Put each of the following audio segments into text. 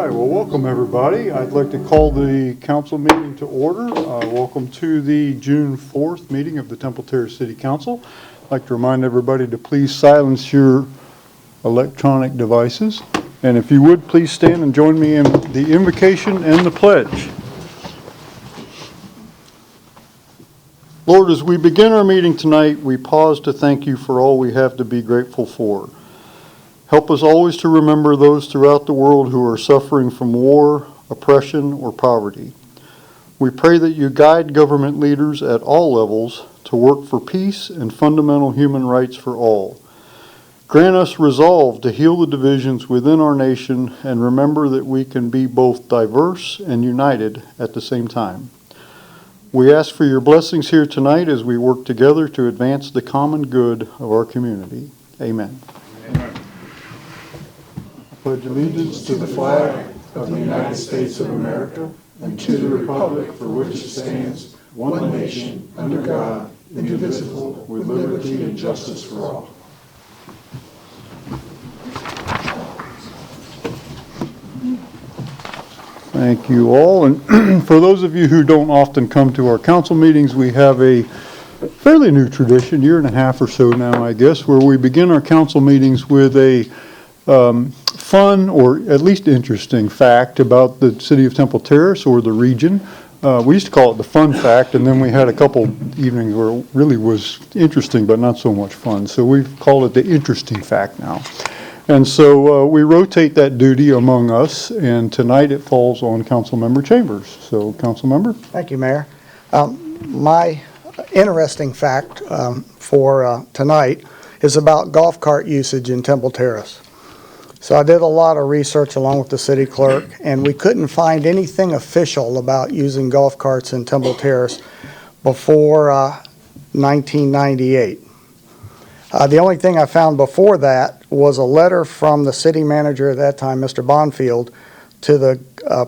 right, well, welcome everybody. I'd like to call the council meeting to order. Welcome to the June 4th meeting of the Temple Terrace City Council. I'd like to remind everybody to please silence your electronic devices. And if you would, please stand and join me in the invocation and the pledge. Lord, as we begin our meeting tonight, we pause to thank you for all we have to be grateful for. Help us always to remember those throughout the world who are suffering from war, oppression, or poverty. We pray that you guide government leaders at all levels to work for peace and fundamental human rights for all. Grant us resolve to heal the divisions within our nation and remember that we can be both diverse and united at the same time. We ask for your blessings here tonight as we work together to advance the common good of our community. Amen. Amen. I pledge allegiance to the flag of the United States of America and to the republic for which it stands, one nation, under God, indivisible, with liberty and justice for all. Thank you all. And for those of you who don't often come to our council meetings, we have a fairly new tradition, year and a half or so now, I guess, where we begin our council meetings with a fun or at least interesting fact about the city of Temple Terrace or the region. We used to call it the fun fact, and then we had a couple evenings where it really was interesting but not so much fun. So we've called it the interesting fact now. And so we rotate that duty among us, and tonight it falls on Councilmember Chambers. So, Councilmember. Thank you, Mayor. My interesting fact for tonight is about golf cart usage in Temple Terrace. So I did a lot of research along with the city clerk, and we couldn't find anything official about using golf carts in Temple Terrace before 1998. The only thing I found before that was a letter from the city manager at that time, Mr. Bonfield, to the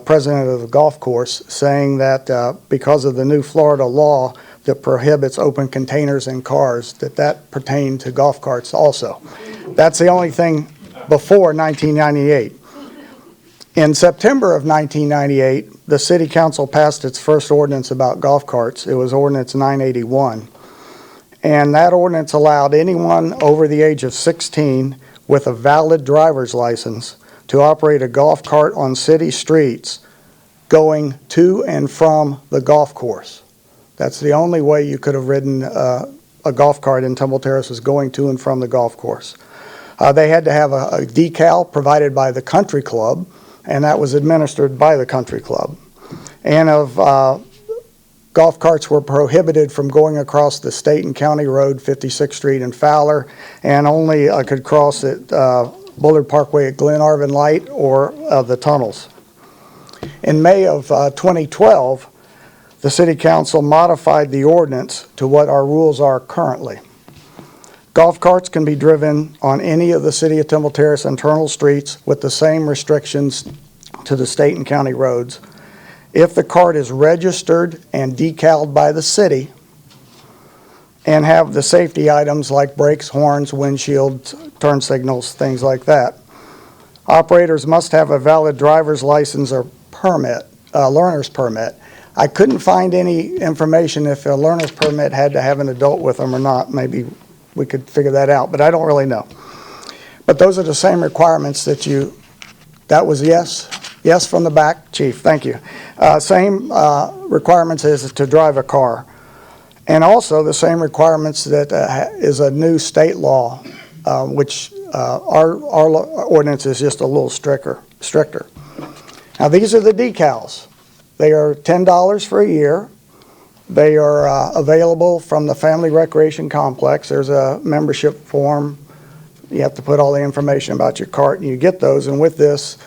president of the golf course saying that because of the new Florida law that prohibits open containers in cars, that pertained to golf carts also. That's the only thing before 1998. In September of 1998, the city council passed its first ordinance about golf carts. It was Ordinance 981. And that ordinance allowed anyone over the age of 16 with a valid driver's license to operate a golf cart on city streets going to and from the golf course. That's the only way you could have ridden a golf cart in Temple Terrace, was going to and from the golf course. They had to have a decal provided by the country club, and that was administered by the country club. And golf carts were prohibited from going across the state and county road, 56th Street and Fowler, and only could cross at Bullard Parkway at Glenarvan Light or the tunnels. In May of 2012, the City Council modified the ordinance to what our rules are currently. Golf carts can be driven on any of the City of Temple Terrace internal streets with the same restrictions to the state and county roads. If the cart is registered and decaled by the city and have the safety items like brakes, horns, windshields, turn signals, things like that. Operators must have a valid driver's license or permit, learner's permit. I couldn't find any information if a learner's permit had to have an adult with them or not. Maybe we could figure that out, but I don't really know. But those are the same requirements that was yes? Yes from the back, Chief, thank you. Same requirements as to drive a car. And also the same requirements that is a new state law, which our ordinance is just a little stricter. Now these are the decals. They are $10 for a year. They are available from the Family Recreation Complex. There's a membership form. You have to put all the information about your cart and you get those, and with this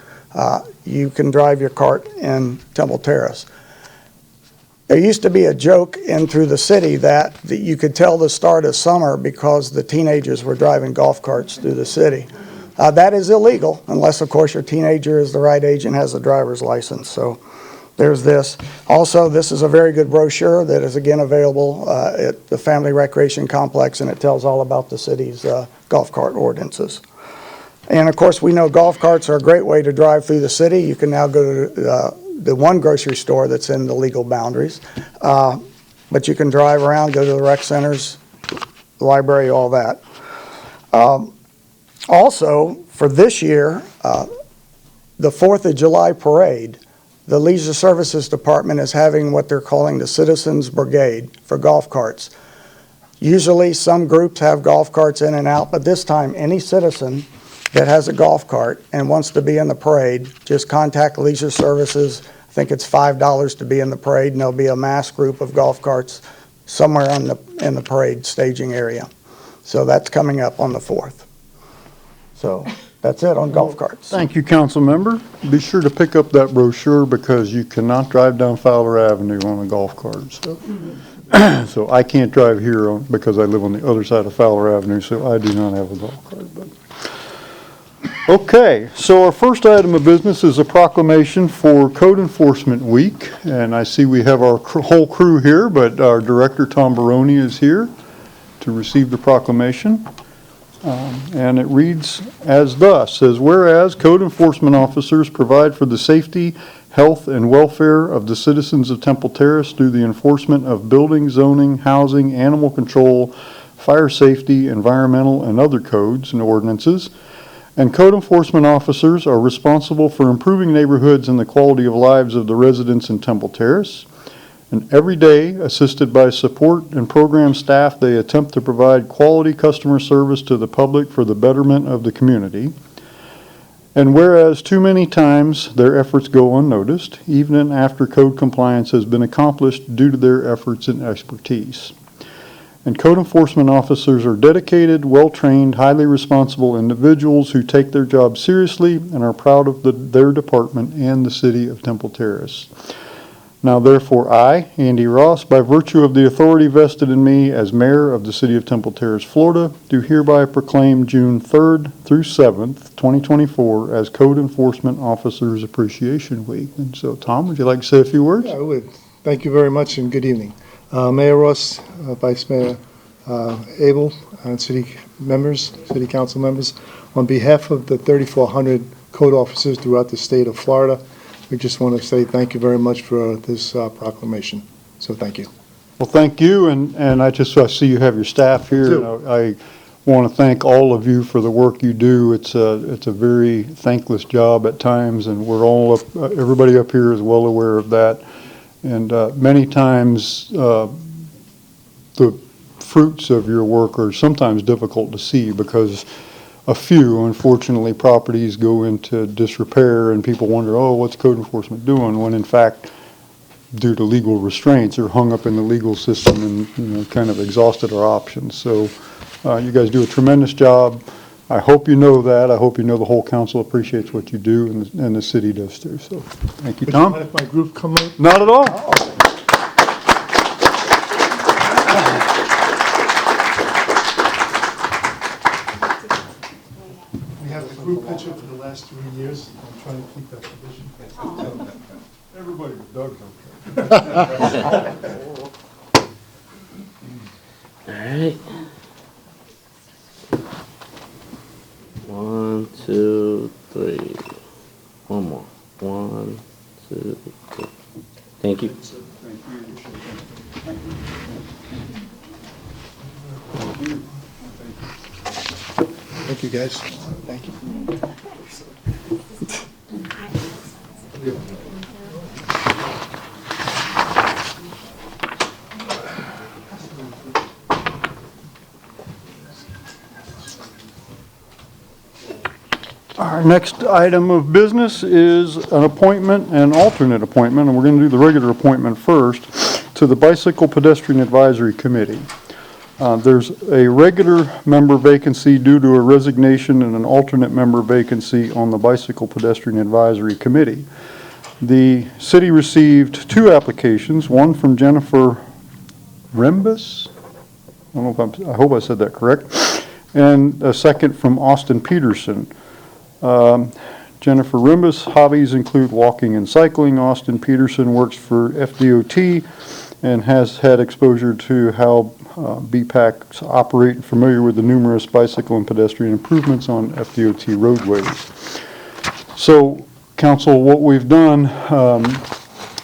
you can drive your cart in Temple Terrace. There used to be a joke in through the city that you could tell the start of summer because the teenagers were driving golf carts through the city. That is illegal unless, of course, your teenager is the right age and has a driver's license. So there's this. Also, this is a very good brochure that is again available at the Family Recreation Complex, and it tells all about the city's golf cart ordinances. And of course, we know golf carts are a great way to drive through the city. You can now go to the one grocery store that's in the legal boundaries. But you can drive around, go to the rec centers, the library, all that. Also, for this year, the 4th of July parade, the Leisure Services Department is having what they're calling the Citizens Brigade for golf carts. Usually, some groups have golf carts in and out, but this time, any citizen that has a golf cart and wants to be in the parade, just contact Leisure Services. I think it's $5 to be in the parade, and there'll be a mass group of golf carts somewhere in the parade staging area. So that's coming up on the 4th. So that's it on golf carts. Thank you, council member. Be sure to pick up that brochure because you cannot drive down Fowler Avenue on a golf cart. So I can't drive here because I live on the other side of Fowler Avenue, so I do not have a golf cart. Okay, so our first item of business is a proclamation for Code Enforcement Week. And I see we have our whole crew here, but our director, Tom Baroni, is here to receive the proclamation. And it reads as thus, says, whereas code enforcement officers provide for the safety, health, and welfare of the citizens of Temple Terrace through the enforcement of building, zoning, housing, animal control, fire safety, environmental, and other codes and ordinances. And code enforcement officers are responsible for improving neighborhoods and the quality of lives of the residents in Temple Terrace. And every day, assisted by support and program staff, they attempt to provide quality customer service to the public for the betterment of the community. And whereas too many times their efforts go unnoticed, even after code compliance has been accomplished due to their efforts and expertise. And code enforcement officers are dedicated, well-trained, highly responsible individuals who take their job seriously and are proud of their department and the city of Temple Terrace. Now therefore I, Andy Ross, by virtue of the authority vested in me as mayor of the city of Temple Terrace, Florida, do hereby proclaim June 3rd through 7th, 2024 as Code Enforcement Officers Appreciation Week. And so Tom, would you like to say a few words? Yeah, I would. Thank you very much and good evening. Mayor Ross, Vice Mayor Abel, and city council members, on behalf of the 3,400 code officers throughout the state of Florida, we just want to say thank you very much for this proclamation. So thank you. Well, thank you, and I see you have your staff here. And I want to thank all of you for the work you do. It's a very thankless job at times, and we're all everybody up here is well aware of that. And many times the fruits of your work are sometimes difficult to see because a few, unfortunately, properties go into disrepair and people wonder, oh, what's code enforcement doing? When in fact, due to legal restraints, are hung up in the legal system and kind of exhausted our options. So you guys do a tremendous job. I hope you know that. I hope you know the whole council appreciates what you do and the city does too. So thank you, Tom. Would you mind if my group come up? Not at all. We have the group picture for the last 3 years. I'm trying to keep that tradition. Everybody but Doug's okay. All right. 1, 2, 3. One more. 1, 2, 3. Thank you. Thank you, guys. Thank you. Our next item of business is an appointment and alternate appointment, and we're going to do the regular appointment first, to the Bicycle Pedestrian Advisory Committee. There's a regular member vacancy due to a resignation and an alternate member vacancy on the Bicycle Pedestrian Advisory Committee. The city received 2 applications, one from Jennifer Rembus, I hope I said that correct, and a second from Austin Peterson. Jennifer Rimbus' hobbies include walking and cycling. Austin Peterson works for FDOT and has had exposure to how BPACs operate and familiar with the numerous bicycle and pedestrian improvements on FDOT roadways. So, council, what we've done,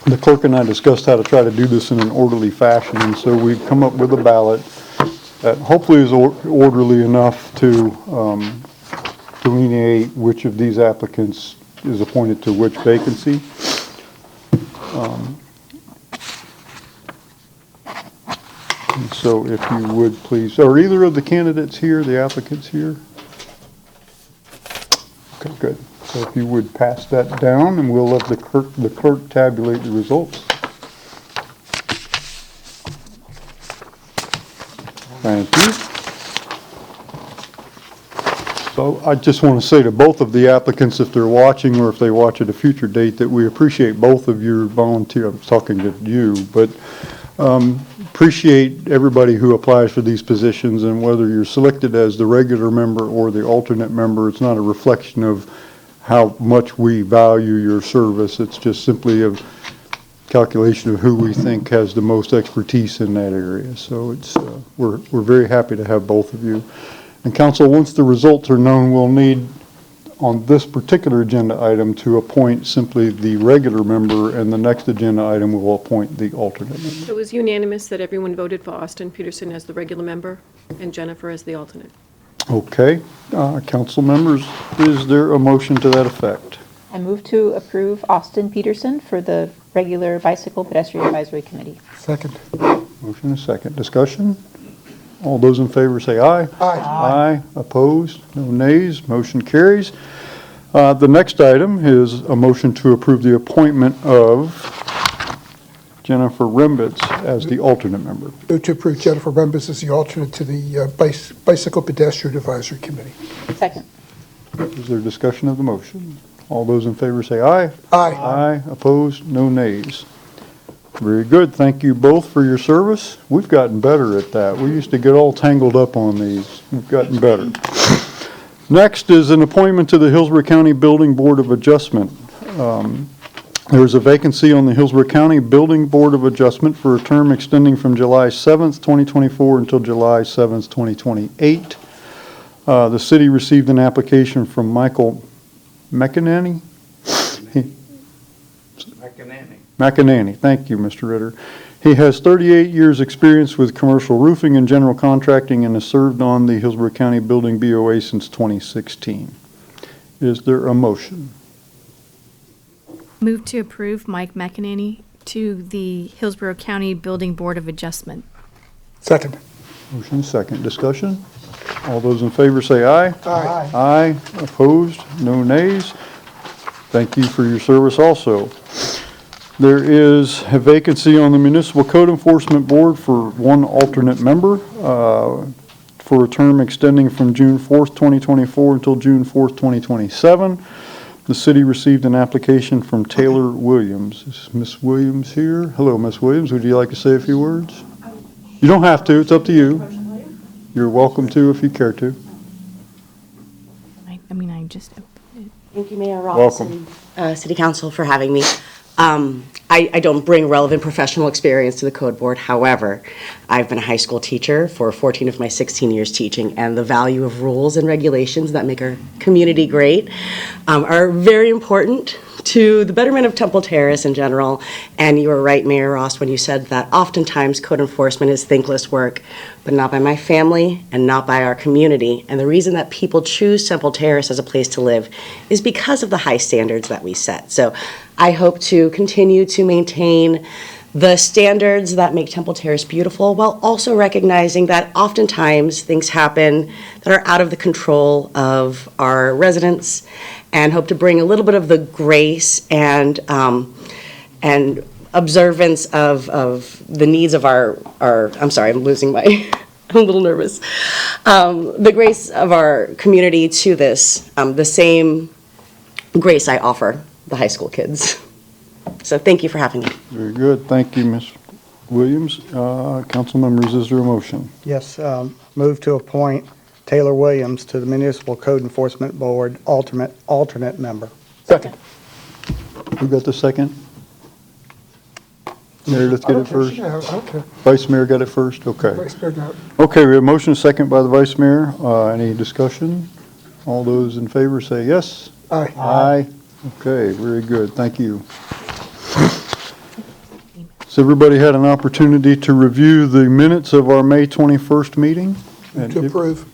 the clerk and I discussed how to try to do this in an orderly fashion, and so we've come up with a ballot that hopefully is orderly enough to delineate which of these applicants is appointed to which vacancy. And so if you would please, are either of the candidates here, the applicants here? Okay, good. So if you would pass that down, and we'll let the clerk tabulate the results. Thank you. So I just want to say to both of the applicants, if they're watching or if they watch at a future date, that we appreciate both of your volunteer, I'm talking to you, but appreciate everybody who applies for these positions, and whether you're selected as the regular member or the alternate member, it's not a reflection of how much we value your service. It's just simply a calculation of who we think has the most expertise in that area. So it's we're very happy to have both of you. And council, once the results are known, we'll need on this particular agenda item to appoint simply the regular member, and the next agenda item will appoint the alternate member. It was unanimous that everyone voted for Austin Peterson as the regular member and Jennifer as the alternate. Okay, council members, is there a motion to that effect? I move to approve Austin Peterson for the regular Bicycle Pedestrian Advisory Committee. Second. Motion is second. Discussion? All those in favor say aye. Aye. Aye. Opposed? No nays. Motion carries. The next item is a motion to approve the appointment of Jennifer Rembitz as the alternate member. Move to approve Jennifer Rembitz as the alternate to the Bicycle Pedestrian Advisory Committee. Second. Is there discussion of the motion? All those in favor say aye. Aye. Aye. Opposed? No nays. Very good. Thank you both for your service. We've gotten better at that. We used to get all tangled up on these. We've gotten better. Next is an appointment to the Hillsborough County Building Board of Adjustment. There's a vacancy on the Hillsborough County Building Board of Adjustment for a term extending from July 7th, 2024 until July 7th, 2028. The city received an application from Michael McEnany. McEnany, thank you, Mr. Ritter. He has 38 years' experience with commercial roofing and general contracting and has served on the Hillsborough County Building BOA since 2016. Is there a motion? Move to approve Mike McEnany to the Hillsborough County Building Board of Adjustment. Second. Motion is second. Discussion? All those in favor say aye. Aye. Aye. Opposed? No nays. Thank you for your service also. There is a vacancy on the Municipal Code Enforcement Board for one alternate member for a term extending from June 4th, 2024 until June 4th, 2027. The city received an application from Taylor Williams. Is Ms. Williams here? Hello, Ms. Williams. Would you like to say a few words? You don't have to. It's up to you. You're welcome to if you care to. I just. Thank you, Mayor Ross. Welcome. And City Council for having me. I don't bring relevant professional experience to the Code Board. However, I've been a high school teacher for 14 of my 16 years teaching, and the value of rules and regulations that make our community great are very important to the betterment of Temple Terrace in general. And you were right, Mayor Ross, when you said that oftentimes code enforcement is thankless work, but not by my family and not by our community. And the reason that people choose Temple Terrace as a place to live is because of the high standards that we set. So I hope to continue to maintain the standards that make Temple Terrace beautiful, while also recognizing that oftentimes things happen that are out of the control of our residents, and hope to bring a little bit of the grace and observance of the needs of our I'm sorry, I'm losing my, I'm a little nervous. The grace of our community to this, the same grace I offer the high school kids. So thank you for having me. Very good. Thank you, Ms. Williams. Council members, is there a motion? Yes, move to appoint Taylor Williams to the Municipal Code Enforcement Board alternate member. Second. Who got the second? Meredith get it first? Yeah, okay. Vice Mayor got it first? Okay. Vice Mayor got it. Okay, we have motion and second by the Vice Mayor. Any discussion? All those in favor say yes. Aye. Aye. Okay, very good. Thank you. Has everybody had an opportunity to review the minutes of our May 21st meeting? Move to approve.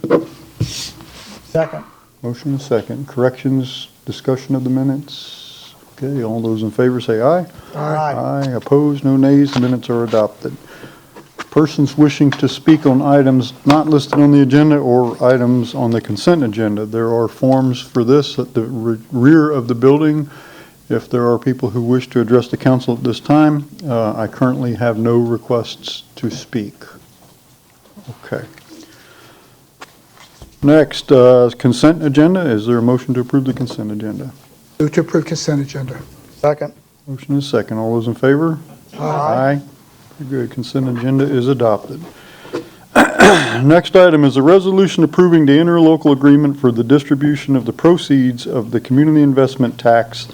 Second. Motion and second. Corrections, discussion of the minutes? Okay, all those in favor say aye. Aye. Opposed, no nays, the minutes are adopted. Persons wishing to speak on items not listed on the agenda or items on the consent agenda, there are forms for this at the rear of the building. If there are people who wish to address the council at this time, I currently have no requests to speak. Okay. Next, consent agenda. Is there a motion to approve the consent agenda? Move to approve consent agenda. Second. Motion is second. All those in favor? Aye. Very good. Consent agenda is adopted. Next item is a resolution approving the interlocal agreement for the distribution of the proceeds of the community investment tax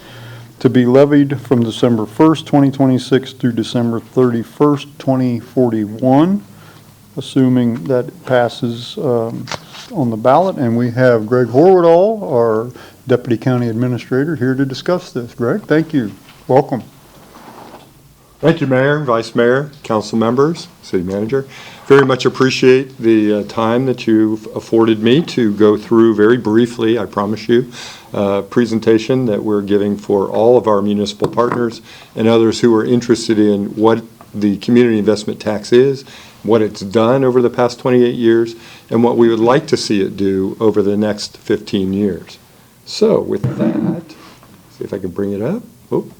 to be levied from December 1st, 2026 through December 31st, 2041, assuming that it passes on the ballot. And we have Greg Horwoodall, our Deputy County Administrator, here to discuss this. Greg, thank you. Welcome. Thank you, Mayor, Vice Mayor, council members, city manager. Very much appreciate the time that you've afforded me to go through very briefly, I promise you, a presentation that we're giving for all of our municipal partners and others who are interested in what the community investment tax is, what it's done over the past 28 years, and what we would like to see it do over the next 15 years. So with that, see if I can bring it up. Oh.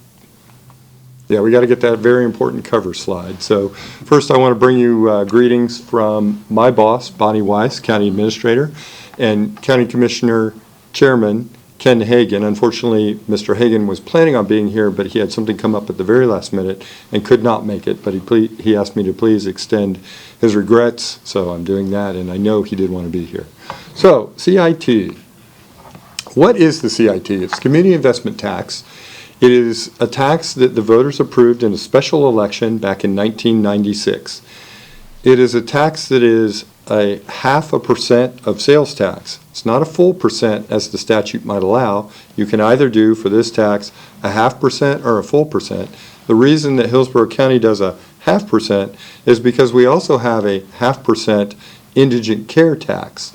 Yeah, we got to get that very important cover slide. So first I want to bring you greetings from my boss, Bonnie Weiss, County Administrator, and County Commissioner Chairman Ken Hagan. Unfortunately, Mr. Hagan was planning on being here, but he had something come up at the very last minute and could not make it, but he asked me to please extend his regrets, so I'm doing that, and I know he did want to be here. So, CIT. What is the CIT? It's Community Investment Tax. It is a tax that the voters approved in a special election back in 1996. It is a tax that is a 0.5% of sales tax. It's not a full percent as the statute might allow. You can either do for this tax a 0.5% or a full percent. The reason that Hillsborough County does a 0.5% is because we also have a 0.5% indigent care tax.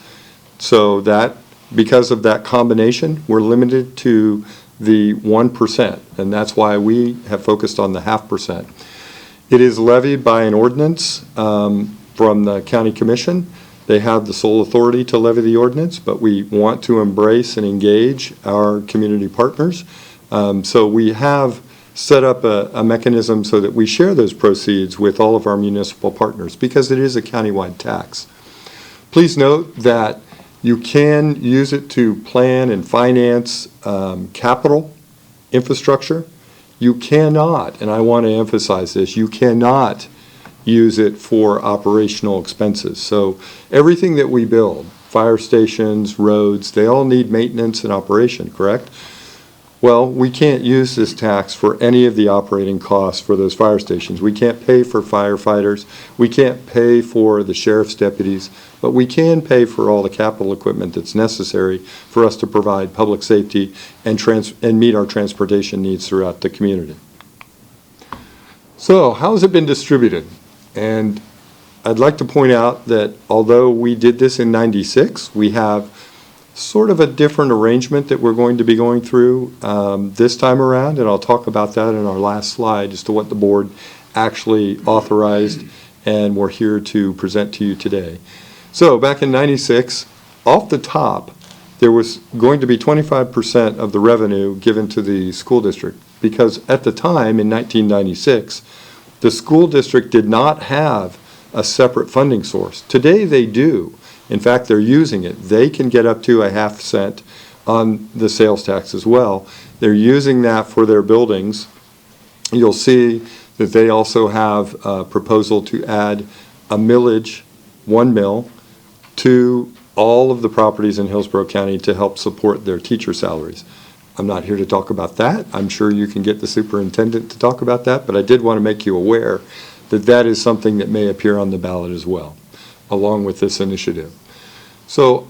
So that, because of that combination, we're limited to the 1%, and that's why we have focused on the 0.5%. It is levied by an ordinance from the County Commission. They have the sole authority to levy the ordinance, but we want to embrace and engage our community partners. So we have set up a mechanism so that we share those proceeds with all of our municipal partners because it is a countywide tax. Please note that you can use it to plan and finance capital infrastructure. You cannot, and I want to emphasize this, you cannot use it for operational expenses. So everything that we build, fire stations, roads, they all need maintenance and operation, correct? Well, we can't use this tax for any of the operating costs for those fire stations. We can't pay for firefighters. We can't pay for the sheriff's deputies, but we can pay for all the capital equipment that's necessary for us to provide public safety and meet our transportation needs throughout the community. So, how has it been distributed? And I'd like to point out that although we did this in '96, we have sort of a different arrangement that we're going to be going through this time around, and I'll talk about that in our last slide as to what the board actually authorized and we're here to present to you today. So back in '96, off the top, there was going to be 25% of the revenue given to the school district because at the time in 1996, the school district did not have a separate funding source. Today they do. In fact, they're using it. They can get up to a 0.5 cent on the sales tax as well. They're using that for their buildings. You'll see that they also have a proposal to add a millage, 1 mil, to all of the properties in Hillsborough County to help support their teacher salaries. I'm not here to talk about that. I'm sure you can get the superintendent to talk about that, but I did want to make you aware that that is something that may appear on the ballot as well, along with this initiative. So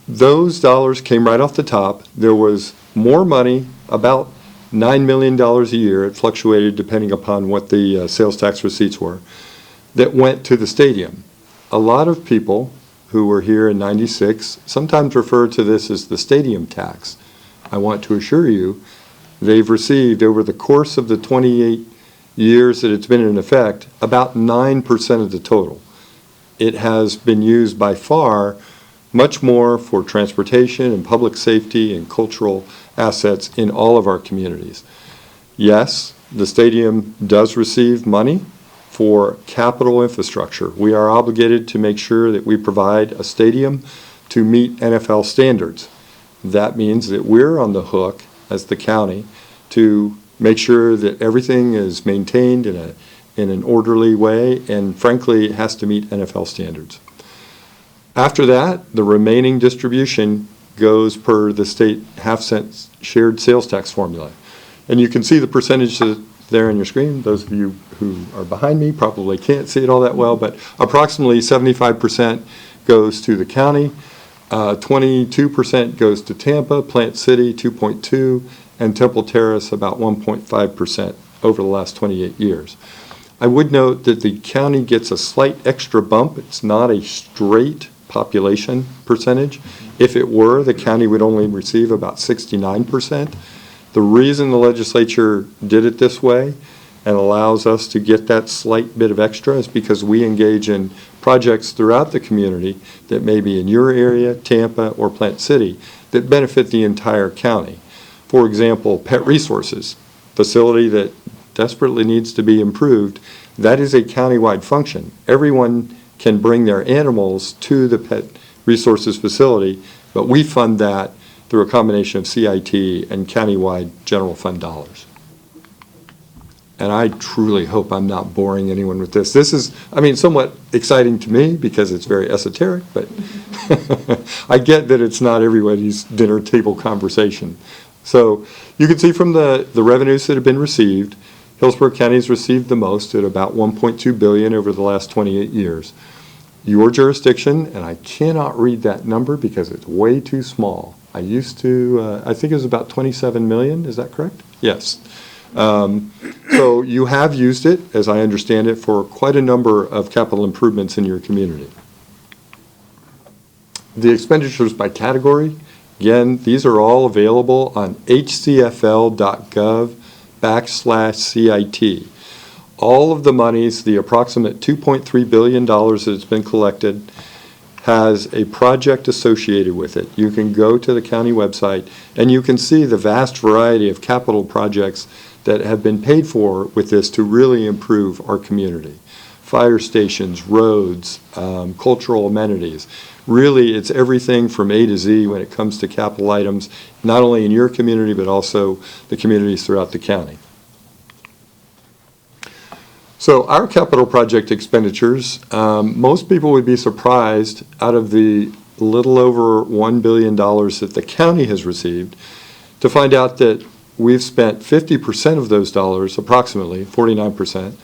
those dollars came right off the top. There was more money, about $9 million a year, it fluctuated depending upon what the sales tax receipts were, that went to the stadium. A lot of people who were here in '96 sometimes refer to this as the stadium tax. I want to assure you, they've received, over the course of the 28 years that it's been in effect, about 9% of the total. It has been used by far much more for transportation and public safety and cultural assets in all of our communities. Yes, the stadium does receive money for capital infrastructure. We are obligated to make sure that we provide a stadium to meet NFL standards. That means that we're on the hook as the county to make sure that everything is maintained in an orderly way, and frankly, it has to meet NFL standards. After that, the remaining distribution goes per the state half-cent shared sales tax formula. And you can see the percentage there on your screen. Those of you who are behind me probably can't see it all that well, but approximately 75% goes to the county, 22% goes to Tampa, Plant City 2.2%, and Temple Terrace about 1.5% over the last 28 years. I would note that the county gets a slight extra bump. It's not a straight population percentage. If it were, the county would only receive about 69%. The reason the legislature did it this way and allows us to get that slight bit of extra is because we engage in projects throughout the community that may be in your area, Tampa, or Plant City, that benefit the entire county. For example, Pet Resources, facility that desperately needs to be improved, that is a countywide function. Everyone can bring their animals to the Pet Resources facility, but we fund that through a combination of CIT and countywide general fund dollars. And I truly hope I'm not boring anyone with this. This is, somewhat exciting to me because it's very esoteric, but I get that it's not everybody's dinner table conversation. So you can see from the revenues that have been received, Hillsborough County has received the most at about $1.2 billion over the last 28 years. Your jurisdiction, and I cannot read that number because it's way too small. I used to, I think it was about 27 million, is that correct? Yes. So you have used it, as I understand it, for quite a number of capital improvements in your community. The expenditures by category, again, these are all available on hcfl.gov/CIT. All of the monies, the approximate $2.3 billion that's been collected, has a project associated with it. You can go to the county website and you can see the vast variety of capital projects that have been paid for with this to really improve our community. Fire stations, roads, cultural amenities. Really, it's everything from A to Z when it comes to capital items, not only in your community, but also the communities throughout the county. So our capital project expenditures, most people would be surprised out of the little over $1 billion that the county has received to find out that we've spent 50% of those dollars, approximately 49%,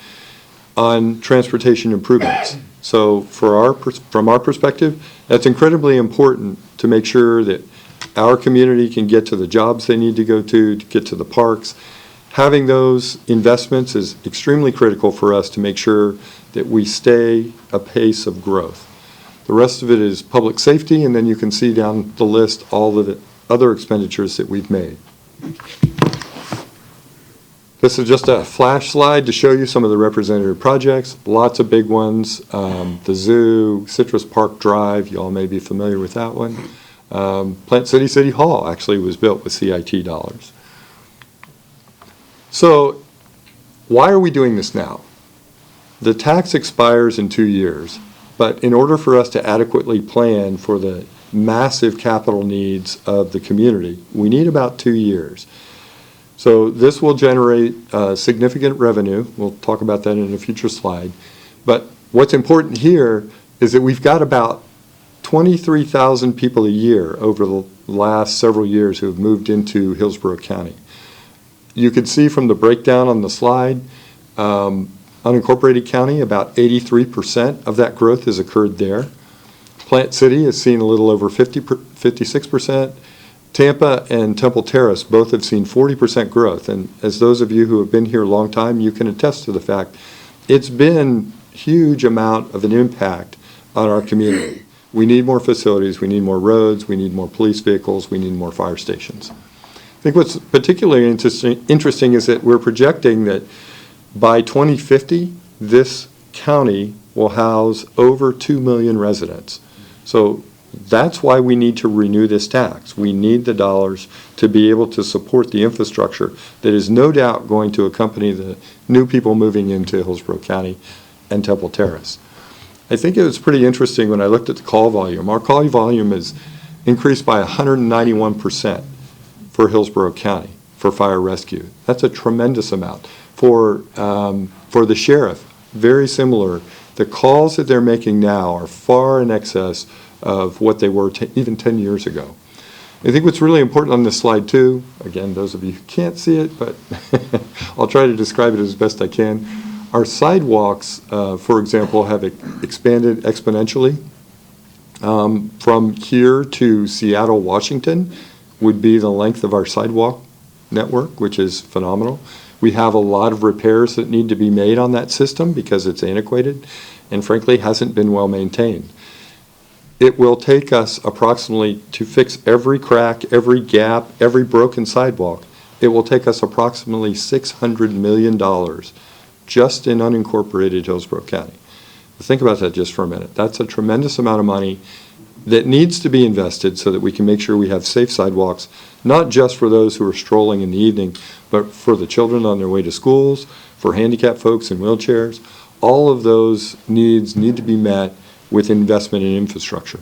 on transportation improvements. So from our perspective, that's incredibly important to make sure that our community can get to the jobs they need to go to get to the parks. Having those investments is extremely critical for us to make sure that we stay a pace of growth. The rest of it is public safety, and then you can see down the list all of the other expenditures that we've made. This is just a flash slide to show you some of the representative projects, lots of big ones. The zoo, Citrus Park Drive, you all may be familiar with that one. Plant City City Hall actually was built with CIT dollars. So why are we doing this now? The tax expires in 2 years, but in order for us to adequately plan for the massive capital needs of the community, we need about 2 years. So this will generate significant revenue. We'll talk about that in a future slide. But what's important here is that we've got about 23,000 people a year over the last several years who have moved into Hillsborough County. You can see from the breakdown on the slide, unincorporated county, about 83% of that growth has occurred there. Plant City has seen a little over 56%. Tampa and Temple Terrace both have seen 40% growth. And as those of you who have been here a long time, you can attest to the fact it's been a huge amount of an impact on our community. We need more facilities, we need more roads, we need more police vehicles, we need more fire stations. I think what's particularly interesting is that we're projecting that by 2050, this county will house over 2 million residents. So that's why we need to renew this tax. We need the dollars to be able to support the infrastructure that is no doubt going to accompany the new people moving into Hillsborough County and Temple Terrace. I think it was pretty interesting when I looked at the call volume. Our call volume is increased by 191% for Hillsborough County for fire rescue. That's a tremendous amount. For the sheriff, very similar. The calls that they're making now are far in excess of what they were even 10 years ago. I think what's really important on this slide too, again, those of you who can't see it, but I'll try to describe it as best I can. Our sidewalks, for example, have expanded exponentially. From here to Seattle, Washington would be the length of our sidewalk network, which is phenomenal. We have a lot of repairs that need to be made on that system because it's antiquated and frankly hasn't been well maintained. It will take us approximately, to fix every crack, every gap, every broken sidewalk, it will take us approximately $600 million just in unincorporated Hillsborough County. Think about that just for a minute. That's a tremendous amount of money that needs to be invested so that we can make sure we have safe sidewalks, not just for those who are strolling in the evening, but for the children on their way to schools, for handicapped folks in wheelchairs. All of those needs need to be met with investment in infrastructure.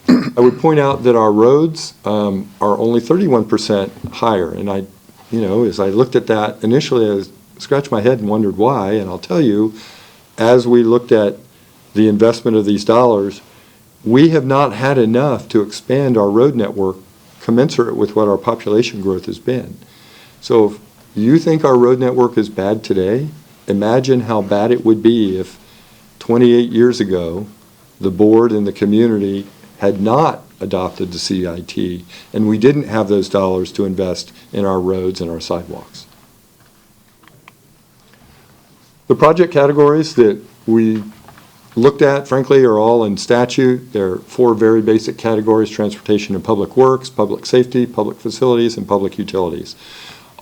I would point out that our roads are only 31% higher, and as I looked at that initially, I scratched my head and wondered why, and I'll tell you, as we looked at the investment of these dollars, we have not had enough to expand our road network commensurate with what our population growth has been. So if you think our road network is bad today, imagine how bad it would be if 28 years ago the board and the community had not adopted the CIT and we didn't have those dollars to invest in our roads and our sidewalks. The project categories that we looked at, frankly, are all in statute. There are 4 very basic categories: transportation and public works, public safety, public facilities, and public utilities.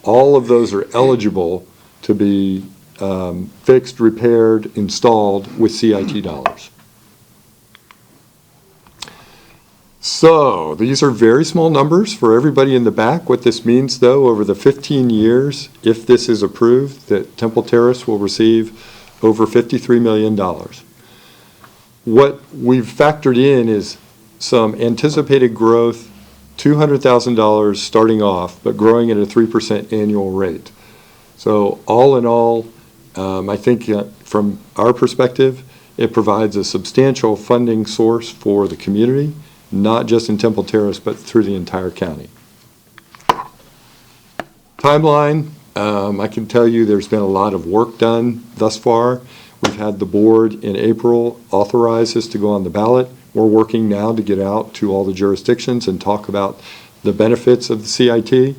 All of those are eligible to be fixed, repaired, installed with CIT dollars. So these are very small numbers for everybody in the back. What this means, though, over the 15 years, if this is approved, that Temple Terrace will receive over $53 million. What we've factored in is some anticipated growth, $200,000 starting off, but growing at a 3% annual rate. So all in all, I think from our perspective, it provides a substantial funding source for the community, not just in Temple Terrace, but through the entire county. Timeline, I can tell you there's been a lot of work done thus far. We've had the board in April authorize us to go on the ballot. We're working now to get out to all the jurisdictions and talk about the benefits of the CIT.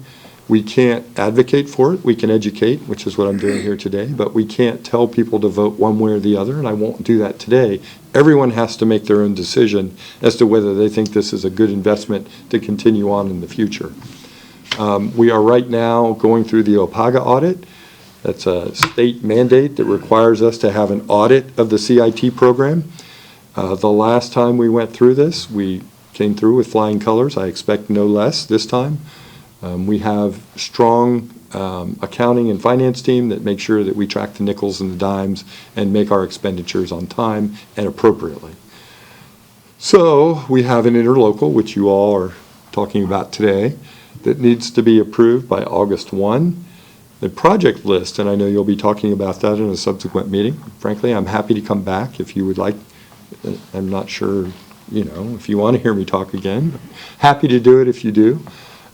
We can't advocate for it. We can educate, which is what I'm doing here today, but we can't tell people to vote one way or the other, and I won't do that today. Everyone has to make their own decision as to whether they think this is a good investment to continue on in the future. We are right now going through the OPAGA audit. That's a state mandate that requires us to have an audit of the CIT program. The last time we went through this, we came through with flying colors. I expect no less this time. We have strong accounting and finance team that make sure that we track the nickels and the dimes and make our expenditures on time and appropriately. So we have an interlocal, which you all are talking about today, that needs to be approved by August 1. The project list, and I know you'll be talking about that in a subsequent meeting. Frankly, I'm happy to come back if you would like. I'm not sure if you want to hear me talk again, happy to do it if you do.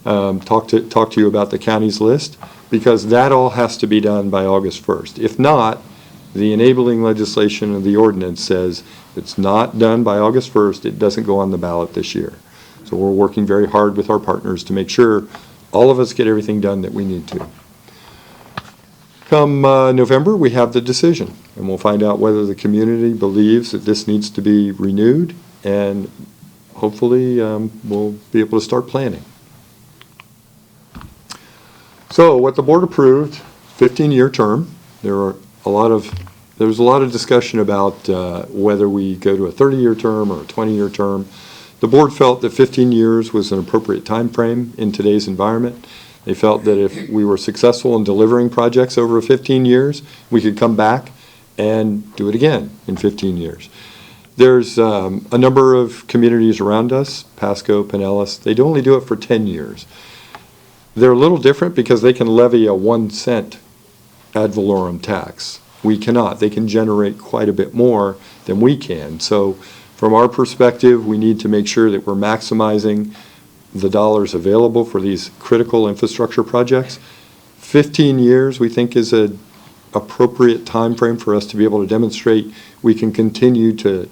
Talk to you about the county's list, because that all has to be done by August 1st. If not, the enabling legislation of the ordinance says it's not done by August 1st, it doesn't go on the ballot this year. So we're working very hard with our partners to make sure all of us get everything done that we need to. Come November, we have the decision, and we'll find out whether the community believes that this needs to be renewed, and hopefully we'll be able to start planning. So what the board approved, 15-year term. There was a lot of discussion about whether we go to a 30-year term or a 20-year term. The board felt that 15 years was an appropriate time frame in today's environment. They felt that if we were successful in delivering projects over 15 years, we could come back and do it again in 15 years. There's a number of communities around us, Pasco, Pinellas, they only do it for 10 years. They're a little different because they can levy a 1 cent ad valorem tax. We cannot. They can generate quite a bit more than we can. So from our perspective, we need to make sure that we're maximizing the dollars available for these critical infrastructure projects. 15 years, we think, is an appropriate time frame for us to be able to demonstrate we can continue to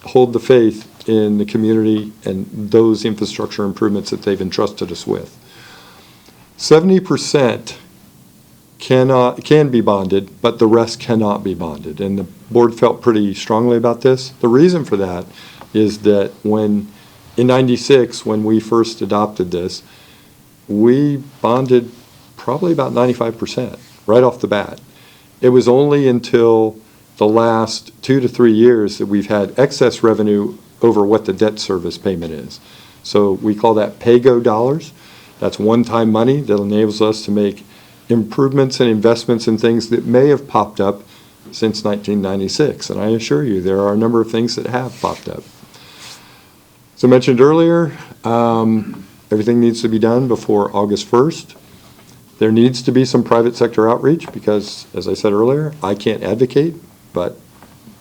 hold the faith in the community and those infrastructure improvements that they've entrusted us with. 70% can be bonded, but the rest cannot be bonded. And the board felt pretty strongly about this. The reason for that is that in '96, when we first adopted this, we bonded probably about 95% right off the bat. It was only until the last 2 to 3 years that we've had excess revenue over what the debt service payment is. So we call that PAYGO dollars. That's one-time money that enables us to make improvements and investments in things that may have popped up since 1996. And I assure you, there are a number of things that have popped up. As I mentioned earlier, everything needs to be done before August 1st. There needs to be some private sector outreach because, as I said earlier, I can't advocate, but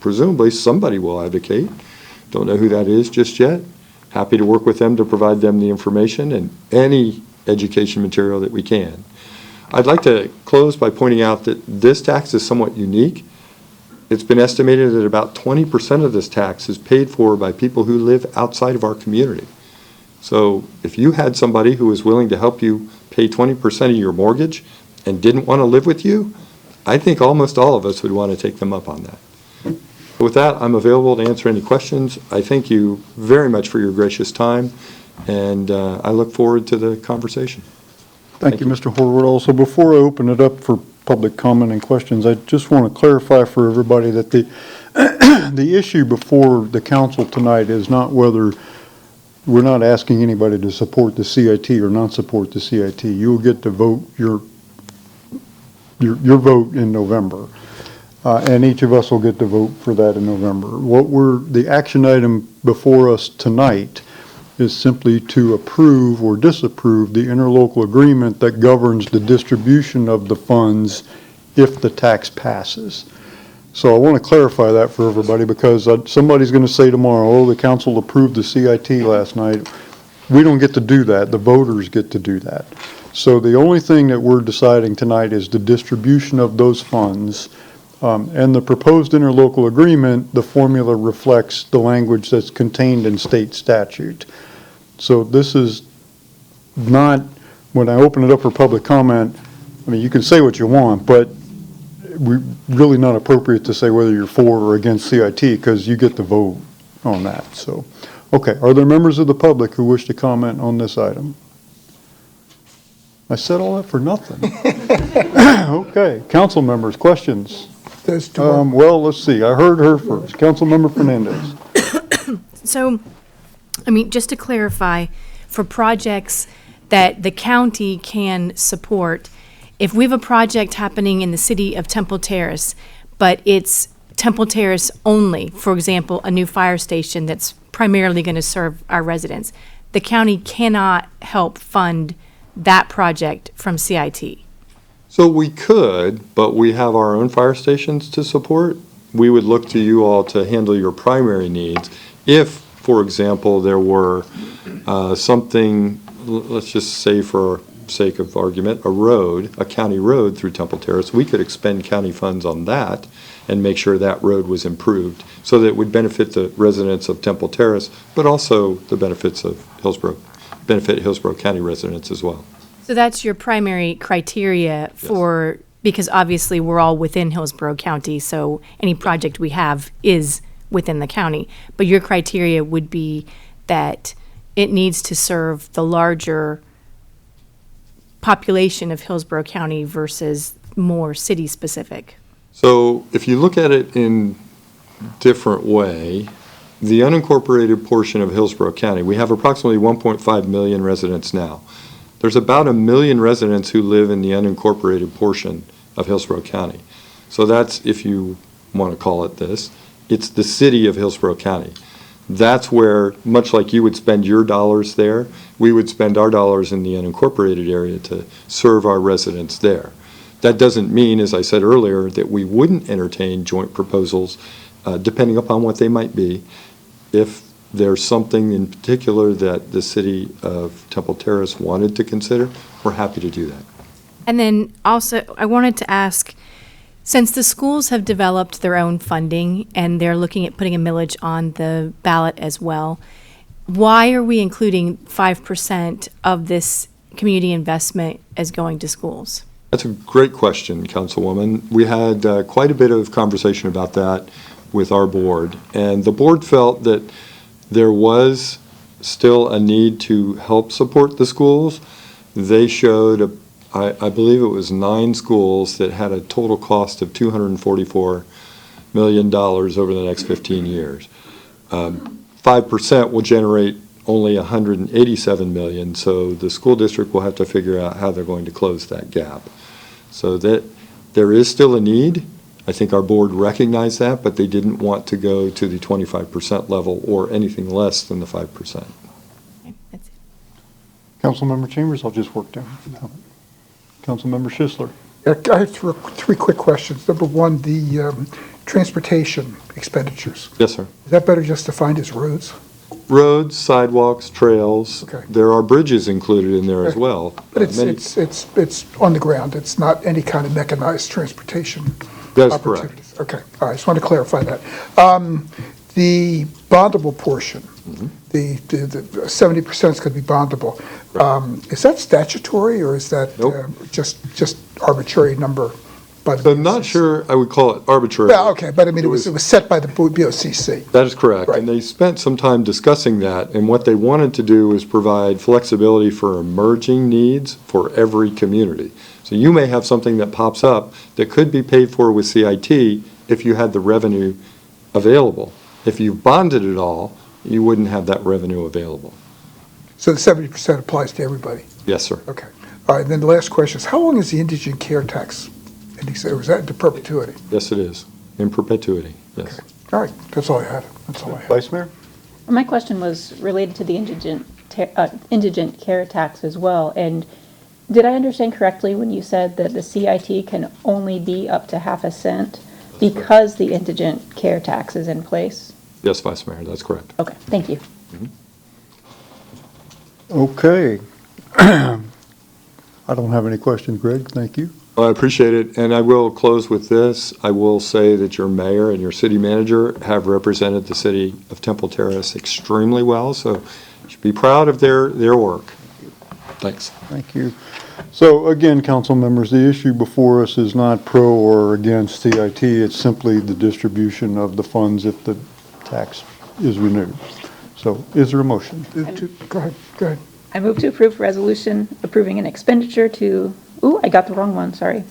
presumably somebody will advocate. Don't know who that is just yet. Happy to work with them to provide them the information and any education material that we can. I'd like to close by pointing out that this tax is somewhat unique. It's been estimated that about 20% of this tax is paid for by people who live outside of our community. So if you had somebody who was willing to help you pay 20% of your mortgage and didn't want to live with you, I think almost all of us would want to take them up on that. With that, I'm available to answer any questions. I thank you very much for your gracious time, and I look forward to the conversation. Thank you, Mr. Horwood. Also, before I open it up for public comment and questions, I just want to clarify for everybody that the issue before the council tonight is not whether we're not asking anybody to support the CIT or not support the CIT. You'll get to vote your vote in November. And each of us will get to vote for that in November. The action item before us tonight is simply to approve or disapprove the interlocal agreement that governs the distribution of the funds if the tax passes. So I want to clarify that for everybody because somebody's going to say tomorrow, oh, the council approved the CIT last night. We don't get to do that. The voters get to do that. So the only thing that we're deciding tonight is the distribution of those funds. And the proposed interlocal agreement, the formula reflects the language that's contained in state statute. So this is not, when I open it up for public comment, I mean, you can say what you want, but really not appropriate to say whether you're for or against CIT because you get to vote on that. So, okay, are there members of the public who wish to comment on this item? I said all that for nothing. Okay, council members, questions? Well, let's see. I heard her first. Councilmember Fernandez. So, I mean, just to clarify, for projects that the county can support, if we have a project happening in the city of Temple Terrace, but it's Temple Terrace only, for example, a new fire station that's primarily going to serve our residents, the county cannot help fund that project from CIT. So we could, but we have our own fire stations to support. We would look to you all to handle your primary needs. If for example, there were let's just say for sake of argument, a county road through Temple Terrace, we could expend county funds on that and make sure that road was improved so that it would benefit the residents of Temple Terrace, but also the benefit Hillsborough County residents as well. So that's your primary criteria for, because obviously we're all within Hillsborough County, so any project we have is within the county. But your criteria would be that it needs to serve the larger population of Hillsborough County versus more city-specific. So if you look at it in different way, the unincorporated portion of Hillsborough County, we have approximately 1.5 million residents now. There's about 1 million residents who live in the unincorporated portion of Hillsborough County. So that's, if you want to call it this, it's the city of Hillsborough County. That's where, much like you would spend your dollars there, we would spend our dollars in the unincorporated area to serve our residents there. That doesn't mean, as I said earlier, that we wouldn't entertain joint proposals, depending upon what they might be. If there's something in particular that the city of Temple Terrace wanted to consider, we're happy to do that. And then also, I wanted to ask, since the schools have developed their own funding and they're looking at putting a millage on the ballot as well, why are we including 5% of this community investment as going to schools? That's a great question, Councilwoman. We had quite a bit of conversation about that with our board, and the board felt that there was still a need to help support the schools. They showed, I believe it was 9 schools that had a total cost of $244 million over the next 15 years. 5% will generate only $187 million, so the school district will have to figure out how they're going to close that gap. So that there is still a need. I think our board recognized that, but they didn't want to go to the 25% level or anything less than the 5%. Okay, that's it. Councilmember Chambers, I'll just work down. Councilmember Schisler. I have three quick questions. Number one, the transportation expenditures. Yes, sir. Is that better just defined as roads? Roads, sidewalks, trails. Okay. There are bridges included in there as well. But Many- it's on the ground. It's not any kind of mechanized transportation That's correct. opportunities. Okay, all right, just want to clarify that. The bondable portion, the 70% is going to be bondable. Is that statutory, or is that Nope. just arbitrary number by the So I'm not BOCC? sure I would call it arbitrary. Well, okay, but I mean, it was set by the BOCC. That is correct. Right. And they spent some time discussing that, and what they wanted to do is provide flexibility for emerging needs for every community. So you may have something that pops up that could be paid for with CIT if you had the revenue available. If you bonded it all, you wouldn't have that revenue available. So the 70% applies to everybody? Yes, sir. Okay. All right, and then the last question is, how long is the indigent care tax? And he said, was that into perpetuity? Yes, it is, in perpetuity, yes. Okay. All right, that's all I had. That's all I had. Vice Mayor? My question was related to the indigent care tax as well. And did I understand correctly when you said that the CIT can only be up to half a cent because the indigent care tax is in place? Yes, Vice Mayor, that's correct. Okay, thank you. Okay. I don't have any questions, Greg, thank you. Well, I appreciate it, and I will close with this. I will say that your mayor and your city manager have represented the city of Temple Terrace extremely well, so you should be proud of their work. Thanks. Thank you. So again, council members, the issue before us is not pro or against CIT. It's simply the distribution of the funds if the tax is renewed. So is there a motion? Go ahead. I move to approve resolution approving an expenditure to, I got the wrong one, sorry.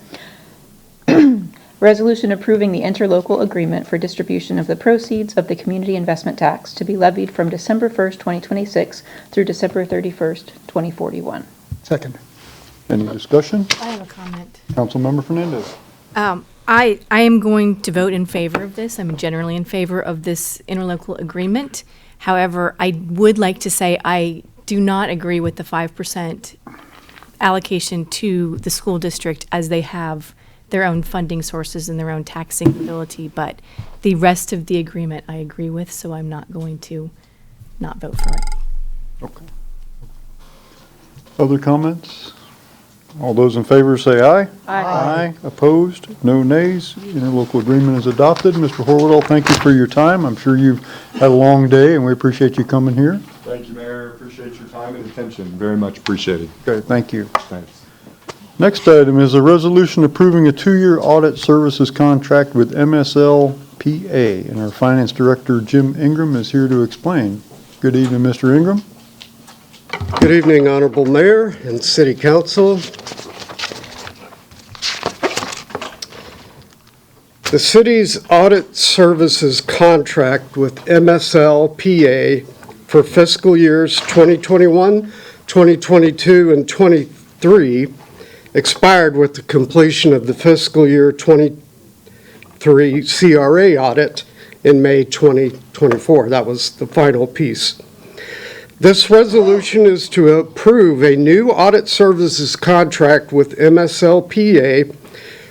Resolution approving the interlocal agreement for distribution of the proceeds of the community investment tax to be levied from December 1st, 2026 through December 31st, 2041. Second. Any discussion? I have a comment. Councilmember Fernandez. I am going to vote in favor of this. I'm generally in favor of this interlocal agreement. However, I would like to say I do not agree with the 5% allocation to the school district, as they have their own funding sources and their own taxing ability. But the rest of the agreement I agree with, so I'm not going to not vote for it. Okay. Other comments? All those in favor say aye. Aye. Opposed? No nays. Interlocal agreement is adopted. Mr. Horwoodall, thank you for your time. I'm sure you've had a long day, and we appreciate you coming here. Thank you, Mayor. Appreciate your time and attention. Very much appreciated. Okay, thank you. Thanks. Next item is a resolution approving a 2-year audit services contract with MSL PA, and our Finance Director, Jim Ingram, is here to explain. Good evening, Mr. Ingram. Good evening, Honorable Mayor and City Council. The city's audit services contract with MSL PA for fiscal years 2021, 2022, and 23 expired with the completion of the fiscal year 23 CRA audit in May 2024. That was the final piece. This resolution is to approve a new audit services contract with MSLPA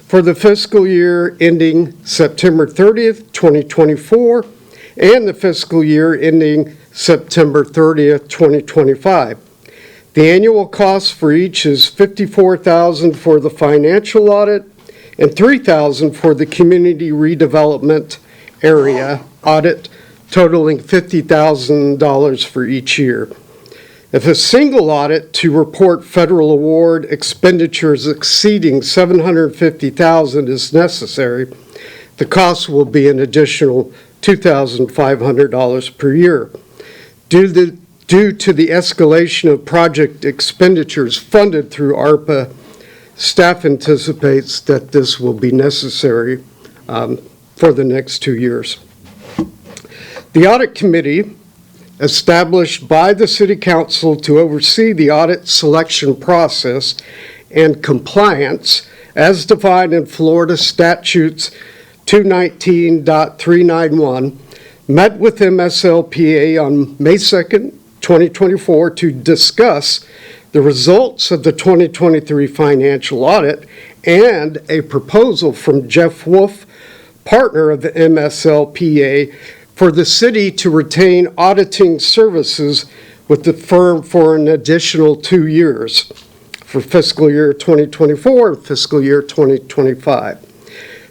for the fiscal year ending September 30th, 2024, and the fiscal year ending September 30th, 2025. The annual cost for each is $54,000 for the financial audit and $3,000 for the community redevelopment area audit, totaling $50,000 for each year. If a single audit to report federal award expenditures exceeding $750,000 is necessary, the cost will be an additional $2,500 per year. Due to the escalation of project expenditures funded through ARPA, staff anticipates that this will be necessary for the next 2 years. The Audit Committee, established by the City Council to oversee the audit selection process and compliance as defined in Florida Statutes 219.391, met with MSLPA on May 2nd, 2024 to discuss the results of the 2023 financial audit and a proposal from Jeff Wolf, partner of the MSLPA, for the city to retain auditing services with the firm for an additional 2 years for fiscal year 2024 and fiscal year 2025.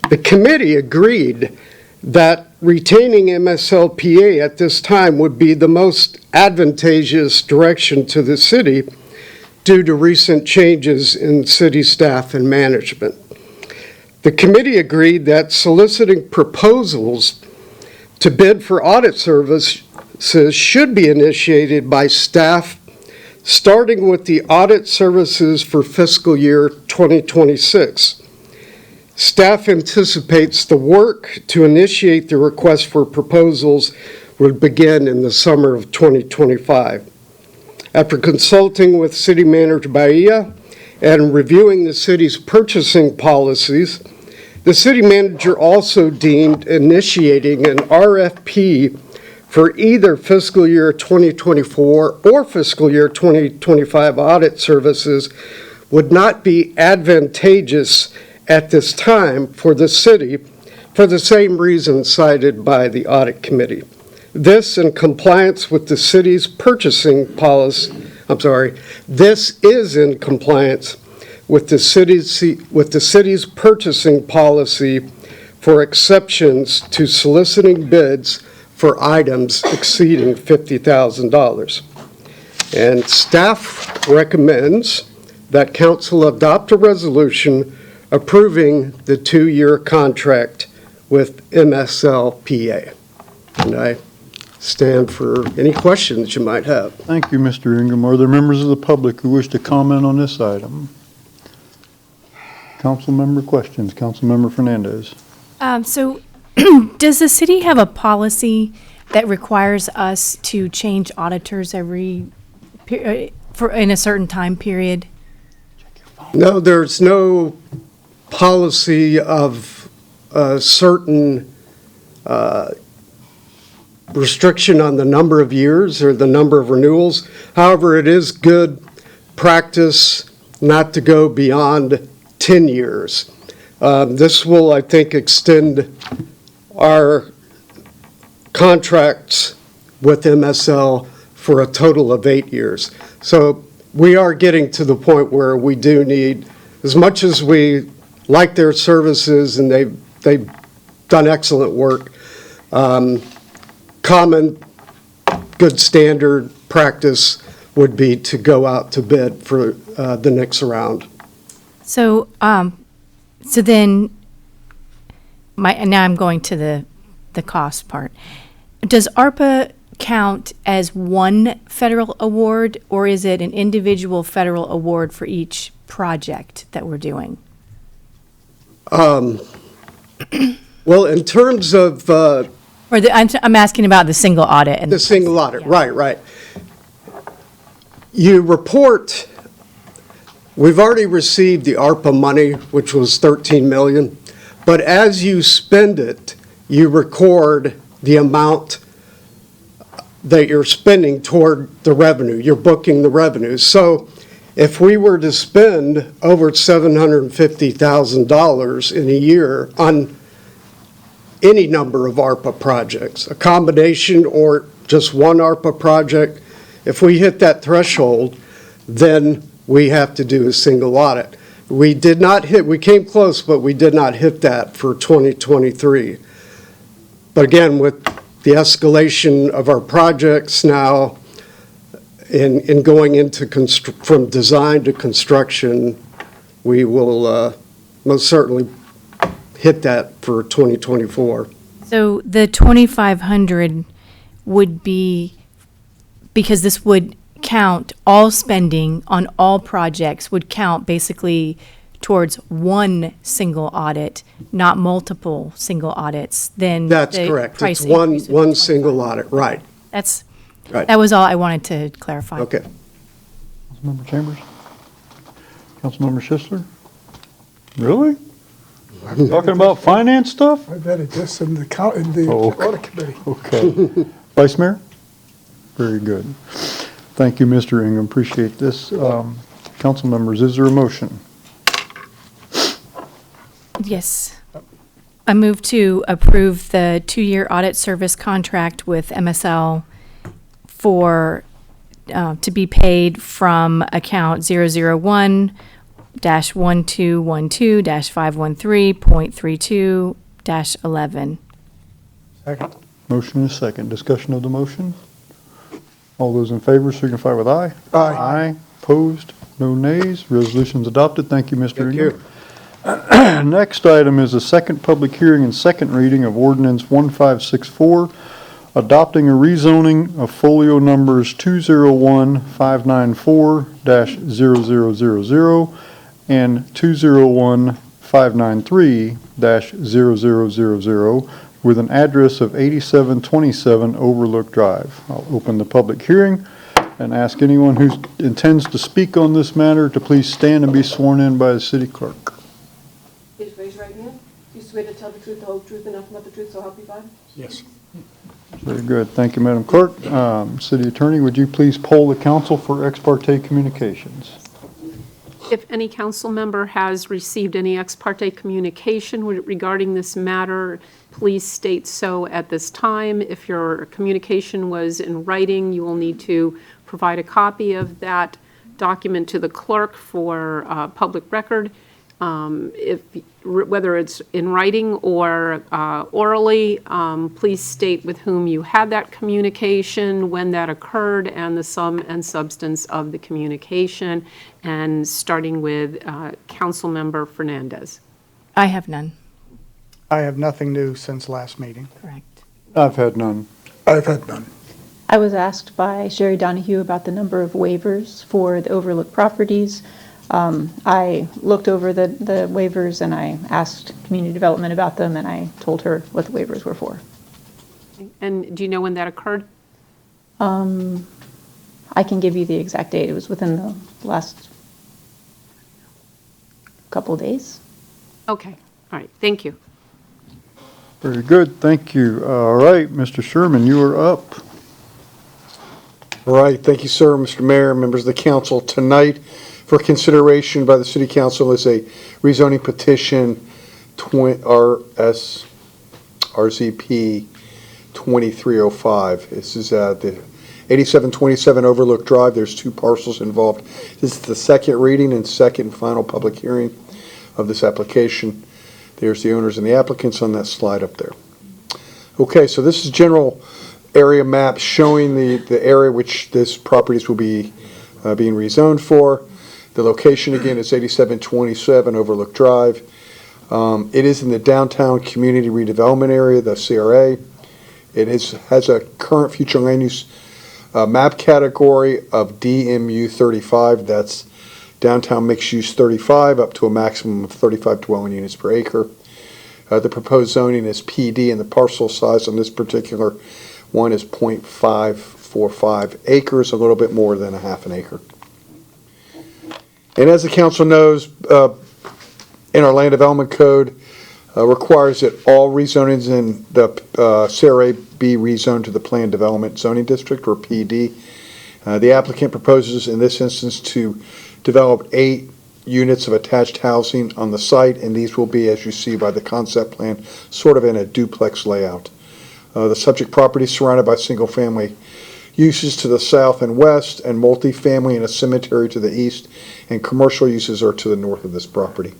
The committee agreed that retaining MSLPA at this time would be the most advantageous direction to the city due to recent changes in city staff and management. The committee agreed that soliciting proposals to bid for audit services should be initiated by staff, starting with the audit services for fiscal year 2026. Staff anticipates the work to initiate the request for proposals would begin in the summer of 2025. After consulting with City Manager Bahia and reviewing the city's purchasing policies, the city manager also deemed initiating an RFP for either fiscal year 2024 or fiscal year 2025 audit services would not be advantageous at this time for the city for the same reasons cited by the audit committee. This in compliance with the city's purchasing policy, this is in compliance with the city's purchasing policy for exceptions to soliciting bids for items exceeding $50,000. And staff recommends that council adopt a resolution approving the 2-year contract with MSLPA. And I stand for any questions you might have. Thank you, Mr. Ingram. Are there members of the public who wish to comment on this item? Council member questions. Councilmember Fernandez. So does the city have a policy that requires us to change auditors in a certain time period? No, there's no policy of a certain restriction on the number of years or the number of renewals. However, it is good practice not to go beyond 10 years. This will, I think, extend our contracts with MSL for a total of 8 years. So we are getting to the point where we do need, as much as we like their services and they've done excellent work, common, good standard practice would be to go out to bid for the next round. So, so then, now I'm going to the cost part. Does ARPA count as one federal award, or is it an individual federal award for each project that we're doing? Well, in terms of Or I'm asking about the single audit and the single audit, yeah. right. You report, we've already received the ARPA money, which was 13 million, but as you spend it, you record the amount that you're spending toward the revenue. You're booking the revenue. So if we were to spend over $750,000 in a year on any number of ARPA projects, a combination or just one ARPA project, if we hit that threshold, then we have to do a single audit. We came close, but we did not hit that for 2023. But again, with the escalation of our projects now in going into from design to construction, we will most certainly hit that for 2024. So the 2,500 would be, because this would count, all spending on all projects would count basically towards one single audit, not multiple single audits, then That's the correct. price It's one increase would be single audit, right. That's, Right. that was all I wanted to clarify. Okay. Councilmember Chambers? Councilmember Schisler? Really? Talking about finance stuff? I bet it just in the audit committee. Okay. Vice Mayor? Very good. Thank you, Mr. Ingham. Appreciate this. Council members, is there a motion? Yes. I move to approve the 2-year audit service contract with MSL for, to be paid from account 001-1212-513.32-11. Second. Motion is second. Discussion of the motion? All those in favor signify with aye. Aye. Aye. Opposed? No nays. Resolution's adopted. Thank you, Mr. Thank Ingham. you. Next item is a second public hearing and second reading of ordinance 1564, adopting a rezoning of folio numbers 201-594-0000 and 201-593-0000 with an address of 8727 Overlook Drive. I'll open the public hearing and ask anyone who intends to speak on this matter to please stand and be sworn in by the city clerk. Please raise your right hand. Do you swear to tell the truth, the whole truth, and nothing but the truth, so help you God? Yes. Very good. Thank you, Madam Clerk. City Attorney, would you please poll the council for ex parte communications? If any council member has received any ex parte communication regarding this matter, please state so at this time. If your communication was in writing, you will need to provide a copy of that document to the clerk for public record. Whether it's in writing or orally, please state with whom you had that communication, when that occurred, and the sum and substance of the communication, and starting with Councilmember Fernandez. I have none. I have nothing new since last meeting. Correct. I've had none. I've had none. I was asked by Sherry Donahue about the number of waivers for the Overlook properties. I looked over the waivers and I asked community development about them, and I told her what the waivers were for. And do you know when that occurred? I can give you the exact date. It was within the last couple days. Okay, all right, thank you. Very good. Thank you. All right, Mr. Sherman, you are up. All right, thank you, sir, Mr. Mayor, members of the council. Tonight, for consideration by the city council, is a rezoning petition RZP 2305. This is the 8727 Overlook Drive. There's two parcels involved. This is the second reading and second and final public hearing of this application. There's the owners and the applicants on that slide up there. Okay, so this is general area map showing the area which this properties will be being rezoned for. The location again is 8727 Overlook Drive. It is in the downtown community redevelopment area, the CRA. It has a current future land use map category of DMU 35. That's downtown mixed use 35 up to a maximum of 35 dwelling units per acre. The proposed zoning is PD, and the parcel size on this particular one is 0.545 acres, a little bit more than a half an acre. And as the council knows, in our land development code, requires that all rezonings in the CRA be rezoned to the Planned Development Zoning District, or PD. The applicant proposes in this instance to develop 8 units of attached housing on the site, and these will be, as you see by the concept plan, sort of in a duplex layout. The subject property is surrounded by single-family uses to the south and west, and multifamily and a cemetery to the east, and commercial uses are to the north of this property.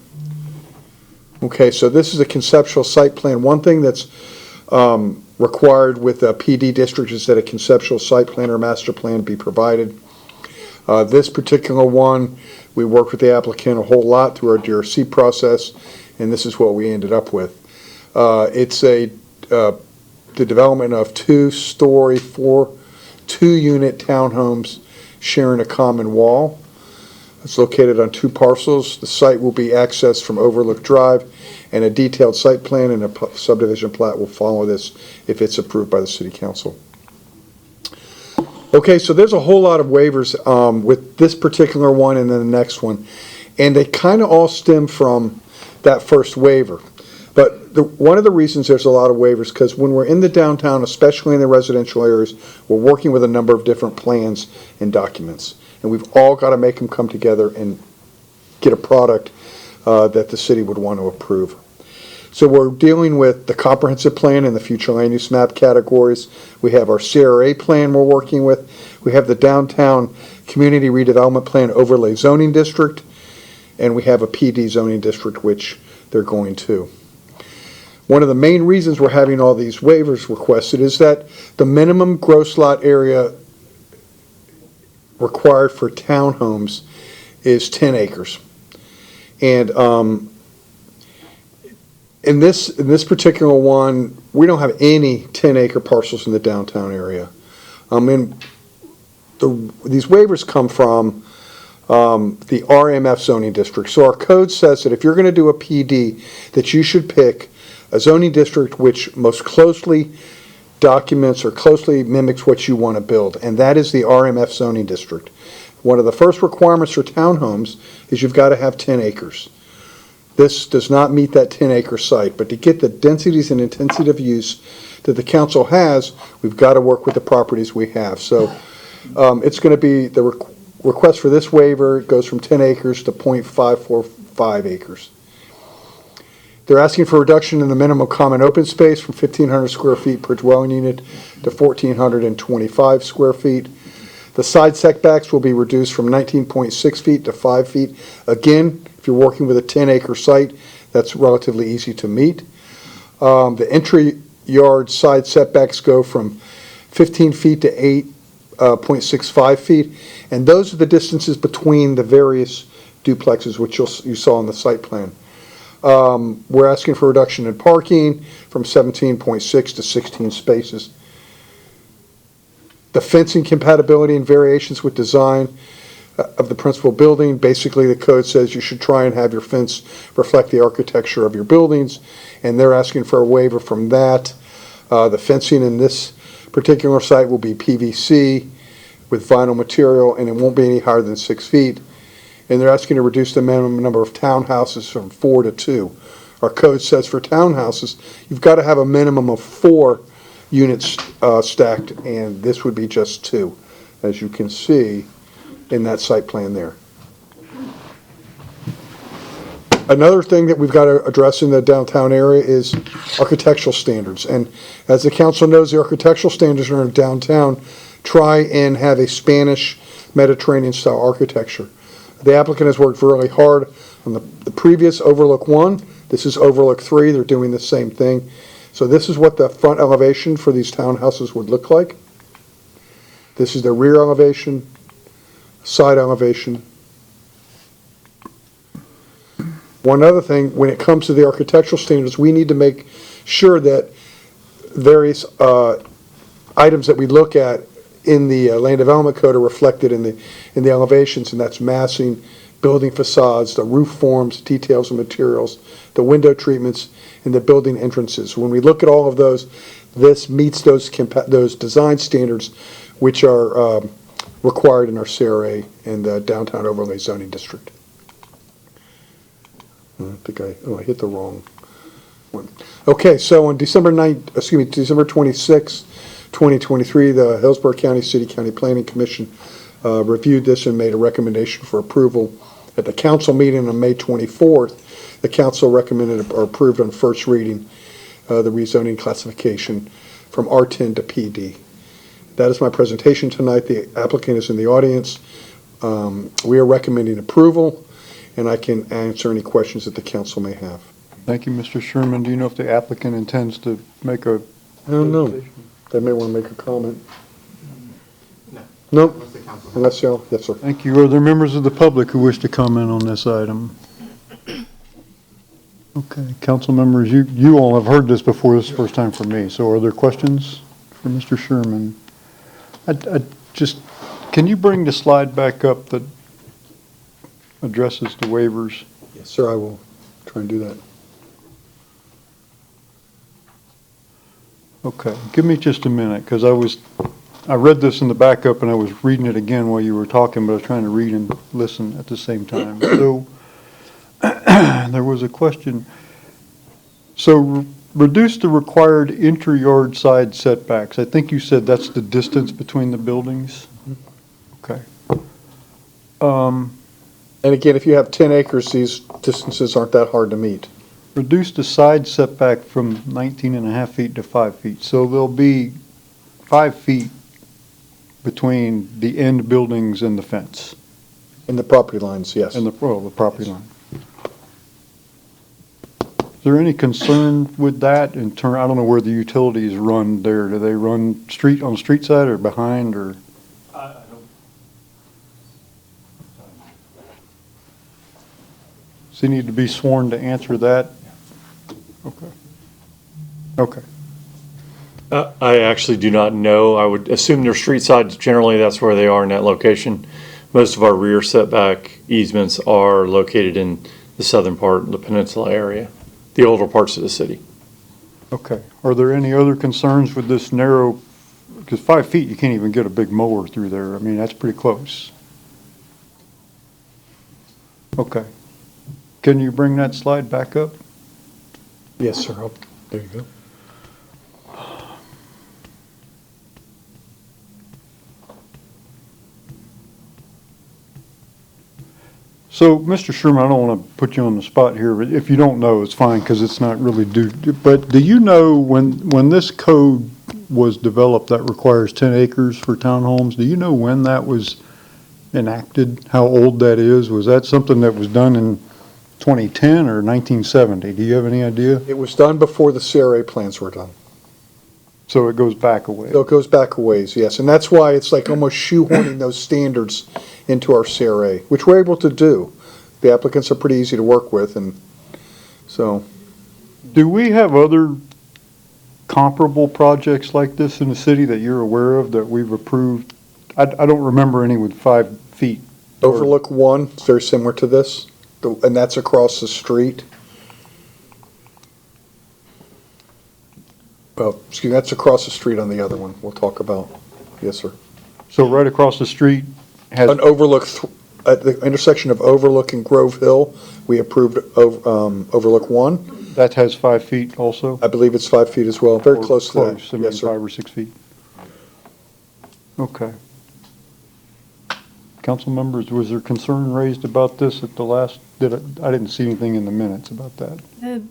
Okay, so this is a conceptual site plan. One thing that's required with a PD district is that a conceptual site plan or master plan be provided. This particular one, we worked with the applicant a whole lot through our DRC process, and this is what we ended up with. It's the development of 2-story, 2-unit townhomes sharing a common wall. It's located on 2 parcels. The site will be accessed from Overlook Drive, and a detailed site plan and a subdivision plat will follow this if it's approved by the City Council. Okay, so there's a whole lot of waivers with this particular one and then the next one, and they kind of all stem from that first waiver. But one of the reasons there's a lot of waivers, because when we're in the downtown, especially in the residential areas, we're working with a number of different plans and documents, and we've all got to make them come together and get a product that the city would want to approve. So we're dealing with the comprehensive plan and the future land use map categories. We have our CRA plan we're working with. We have the downtown community redevelopment plan overlay zoning district, and we have a PD zoning district which they're going to. One of the main reasons we're having all these waivers requested is that the minimum gross lot area required for townhomes is 10 acres. And in this particular one, we don't have any 10-acre parcels in the downtown area. These waivers come from the RMF zoning district. So our code says that if you're going to do a PD, that you should pick a zoning district which most closely documents or closely mimics what you want to build, and that is the RMF zoning district. One of the first requirements for townhomes is you've got to have 10 acres. This does not meet that 10-acre site, but to get the densities and intensity of use that the council has, we've got to work with the properties we have. So it's going to be, the request for this waiver goes from 10 acres to 0.545 acres. They're asking for a reduction in the minimum common open space from 1,500 square feet per dwelling unit to 1,425 square feet. The side setbacks will be reduced from 19.6 feet to 5 feet. Again, if you're working with a 10-acre site, that's relatively easy to meet. The entry yard side setbacks go from 15 feet to 8.65 feet, and those are the distances between the various duplexes which you saw on the site plan. We're asking for a reduction in parking from 17.6 to 16 spaces. The fencing compatibility and variations with design of the principal building. Basically, the code says you should try and have your fence reflect the architecture of your buildings, and they're asking for a waiver from that. The fencing in this particular site will be PVC with vinyl material, and it won't be any higher than 6 feet. And they're asking to reduce the minimum number of townhouses from 4 to 2. Our code says for townhouses, you've got to have a minimum of 4 units stacked, and this would be just 2, as you can see in that site plan there. Another thing that we've got to address in the downtown area is architectural standards. And as the council knows, the architectural standards in our downtown try and have a Spanish Mediterranean style architecture. The applicant has worked really hard on the previous Overlook 1. This is Overlook 3. They're doing the same thing. So this is what the front elevation for these townhouses would look like. This is the rear elevation, side elevation. One other thing, when it comes to the architectural standards, we need to make sure that various items that we look at in the land development code are reflected in the elevations, and that's massing, building facades, the roof forms, details and materials, the window treatments, and the building entrances. When we look at all of those, this meets those design standards which are required in our CRA and the downtown overlay zoning district. I think I hit the wrong one. Okay, so on December 26, 2023, the Hillsborough County City County Planning Commission reviewed this and made a recommendation for approval. At the council meeting on May 24th, the council recommended or approved on first reading the rezoning classification from R10 to PD. That is my presentation tonight. The applicant is in the audience. We are recommending approval, and I can answer any questions that the council may have. Thank you, Mr. Sherman. Do you know if the applicant intends to make a? I don't know. They may want to make a comment. No. Unless y'all, yes, sir. Thank you. Are there members of the public who wish to comment on this item? Okay, council members, you all have heard this before. This is the first time for me. So are there questions for Mr. Sherman? Can you bring the slide back up that addresses the waivers? Yes, sir, I will try and do that. Okay, give me just a minute, because I read this in the backup and I was reading it again while you were talking, but I was trying to read and listen at the same time. So there was a question. So reduce the required inter-yard side setbacks. I think you said that's the distance between the buildings? Okay. And again, if you have 10 acres, these distances aren't that hard to meet. Reduce the side setback from 19.5 feet to 5 feet. So there'll be 5 feet between the end buildings and the fence. In the property lines, yes. And the property line. Is there any concern with that in turn? I don't know where the utilities run there. Do they run on the street side or behind or? Does he need to be sworn to answer that? Okay. Okay. I actually do not know. I would assume they're street sides. Generally, that's where they are in that location. Most of our rear setback easements are located in the southern part of the peninsula area, the older parts of the city. Okay. Are there any other concerns with this narrow, because 5 feet, you can't even get a big mower through there. I mean, that's pretty close. Okay. Can you bring that slide back up? Yes, sir. There you go. So, Mr. Sherman, I don't want to put you on the spot here, but if you don't know, it's fine because it's not really due. But do you know when this code was developed that requires 10 acres for townhomes, do you know when that was enacted, how old that is? Was that something that was done in 2010 or 1970? Do you have any idea? It was done before the CRA plans were done. So it goes back a ways. So it goes back a ways, yes. And that's why it's like almost shoehorning those standards into our CRA, which we're able to do. The applicants are pretty easy to work with, and so. Do we have other comparable projects like this in the city that you're aware of that we've approved? I don't remember any with 5 feet. Overlook 1 is very similar to this, and that's across the street. Excuse me, that's across the street on the other one we'll talk about. Yes, sir. So right across the street has. An Overlook, at the intersection of Overlook and Grove Hill, we approved Overlook 1. That has 5 feet also? I believe it's 5 feet as well, very close to that. Close, I mean, Yes, sir. 5 or 6 feet. Okay. council members, was there concern raised about this at the last, I didn't see anything in the minutes about that.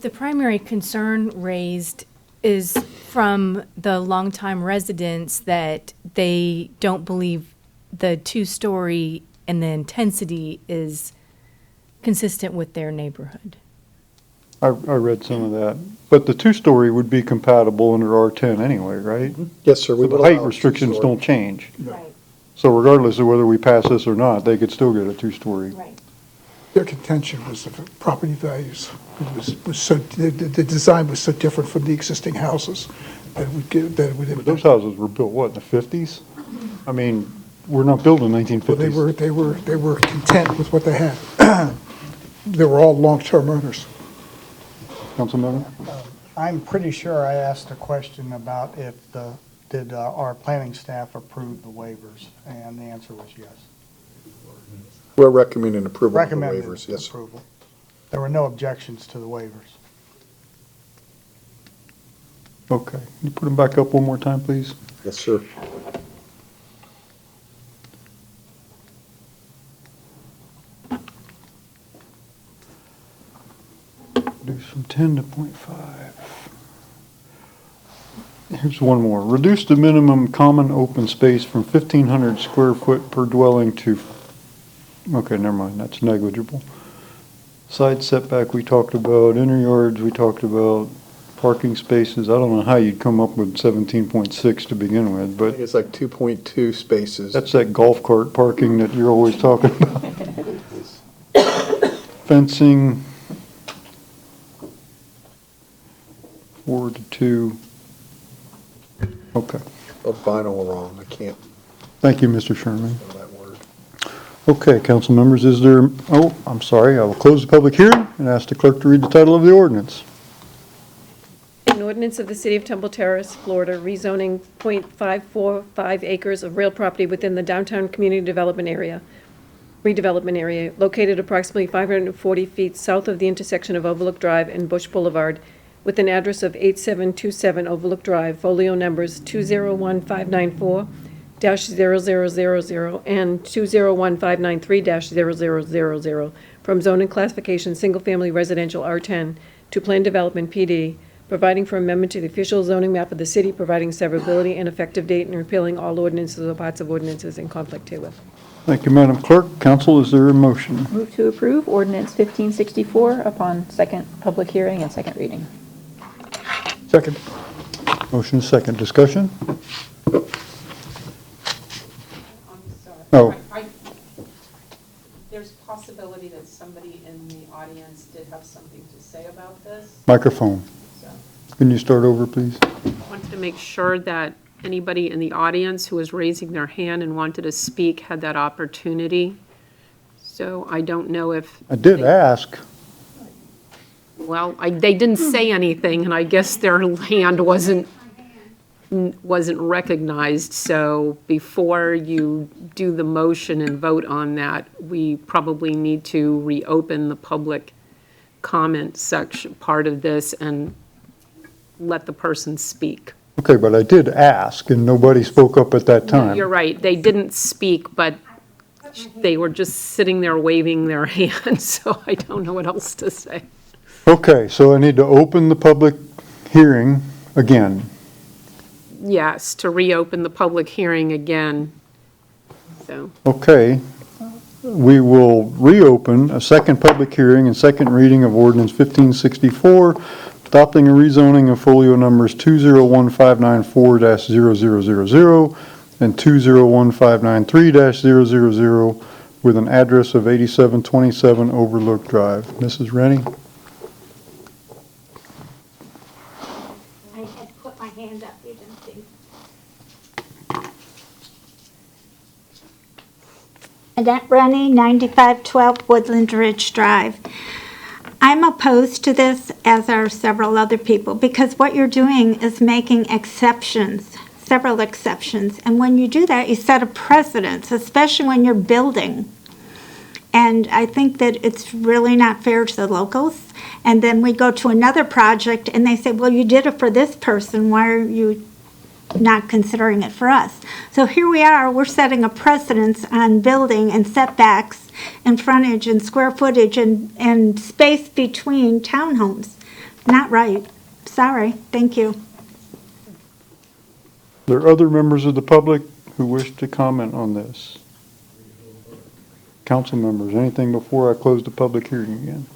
The primary concern raised is from the longtime residents that they don't believe the two-story and the intensity is consistent with their neighborhood. I read some of that. But the two-story would be compatible under R10 anyway, right? Yes, sir. We So the would height allow a restrictions two-story. don't change. Right, So regardless of whether we pass this or not, they could still get a two-story. right. Their contention was the property values. It was so, the design was so different from the existing houses that it would give, that it would. But those houses were built, what, in the 50s? I mean, we're not built in Well, 1950s. they were content with what they had. They were all long-term owners. Councilmember? I'm pretty sure I asked a question about if did our planning staff approve the waivers, and the answer was yes. We're recommending approval of the Recommended waivers, yes. sir. approval. There were no objections to the waivers. Okay. Can you put them back up one more time, please? Yes, sir. Reduce from 10 to 0.5. Here's one more. Reduce the minimum common open space from 1,500 square foot per dwelling to, okay, never mind, that's negligible. Side setback we talked about, inner yards we talked about, parking spaces. I don't know how you'd come up with 17.6 to begin with, I but think it's like 2.2 spaces. that's that golf cart parking that you're always talking about. Fencing, 4 to 2. Okay. Of vinyl wrong, I can't Thank you, Mr. Sherman. know that word. Okay, council members, is there, oh, I'm sorry, I will close the public hearing and ask the clerk to read the title of the ordinance. An ordinance of the City of Temple Terrace, Florida, rezoning .545 acres of real property within the downtown community development area, redevelopment area, located approximately 540 feet south of the intersection of Overlook Drive and Bush Boulevard, with an address of 8727 Overlook Drive, folio numbers 201-594-0000 and 201-593-0000, from zoning classification single-family residential R10 to plan development PD, providing for amendment to the official zoning map of the city, providing severability and effective date, and repealing all ordinances or parts of ordinances in conflict herewith. Thank you, Madam Clerk. Council, is there a motion? Move to approve ordinance 1564 upon second public hearing and second reading. Second. Motion is second. Discussion? I'm sorry. Oh. There's possibility that somebody in the audience did have something to say about this. Microphone. So Can you start over, please? I wanted to make sure that anybody in the audience who was raising their hand and wanted to speak had that opportunity. So I don't know if. I did ask. Well, they didn't say anything, and I guess their hand wasn't recognized. So before you do the motion and vote on that, we probably need to reopen the public comment section, part of this, and let the person speak. Okay, but I did ask, and nobody spoke up at that time. You're right, they didn't speak, but they were just sitting there waving their hands, so I don't know what else to say. Okay, so I need to open the public hearing again. Yes, to reopen the public hearing again, so. Okay, we will reopen a second public hearing and second reading of ordinance 1564, adopting a rezoning of folio numbers 201-594-0000 and 201-593-000 with an address of 8727 Overlook Drive. Mrs. Rennie? I had put my hand up, you didn't see. Annette Rennie, 9512 Woodland Ridge Drive. I'm opposed to this, as are several other people, because what you're doing is making exceptions, several exceptions. And when you do that, you set a precedent, especially when you're building. And I think that it's really not fair to the locals. And then we go to another project and they say, well, you did it for this person, why are you not considering it for us. So here we are, we're setting a precedence on building and setbacks and frontage and square footage and space between townhomes. Not right. Sorry. Thank you. There are other members of the public who wish to comment on this? Council members, anything before I close the public hearing again?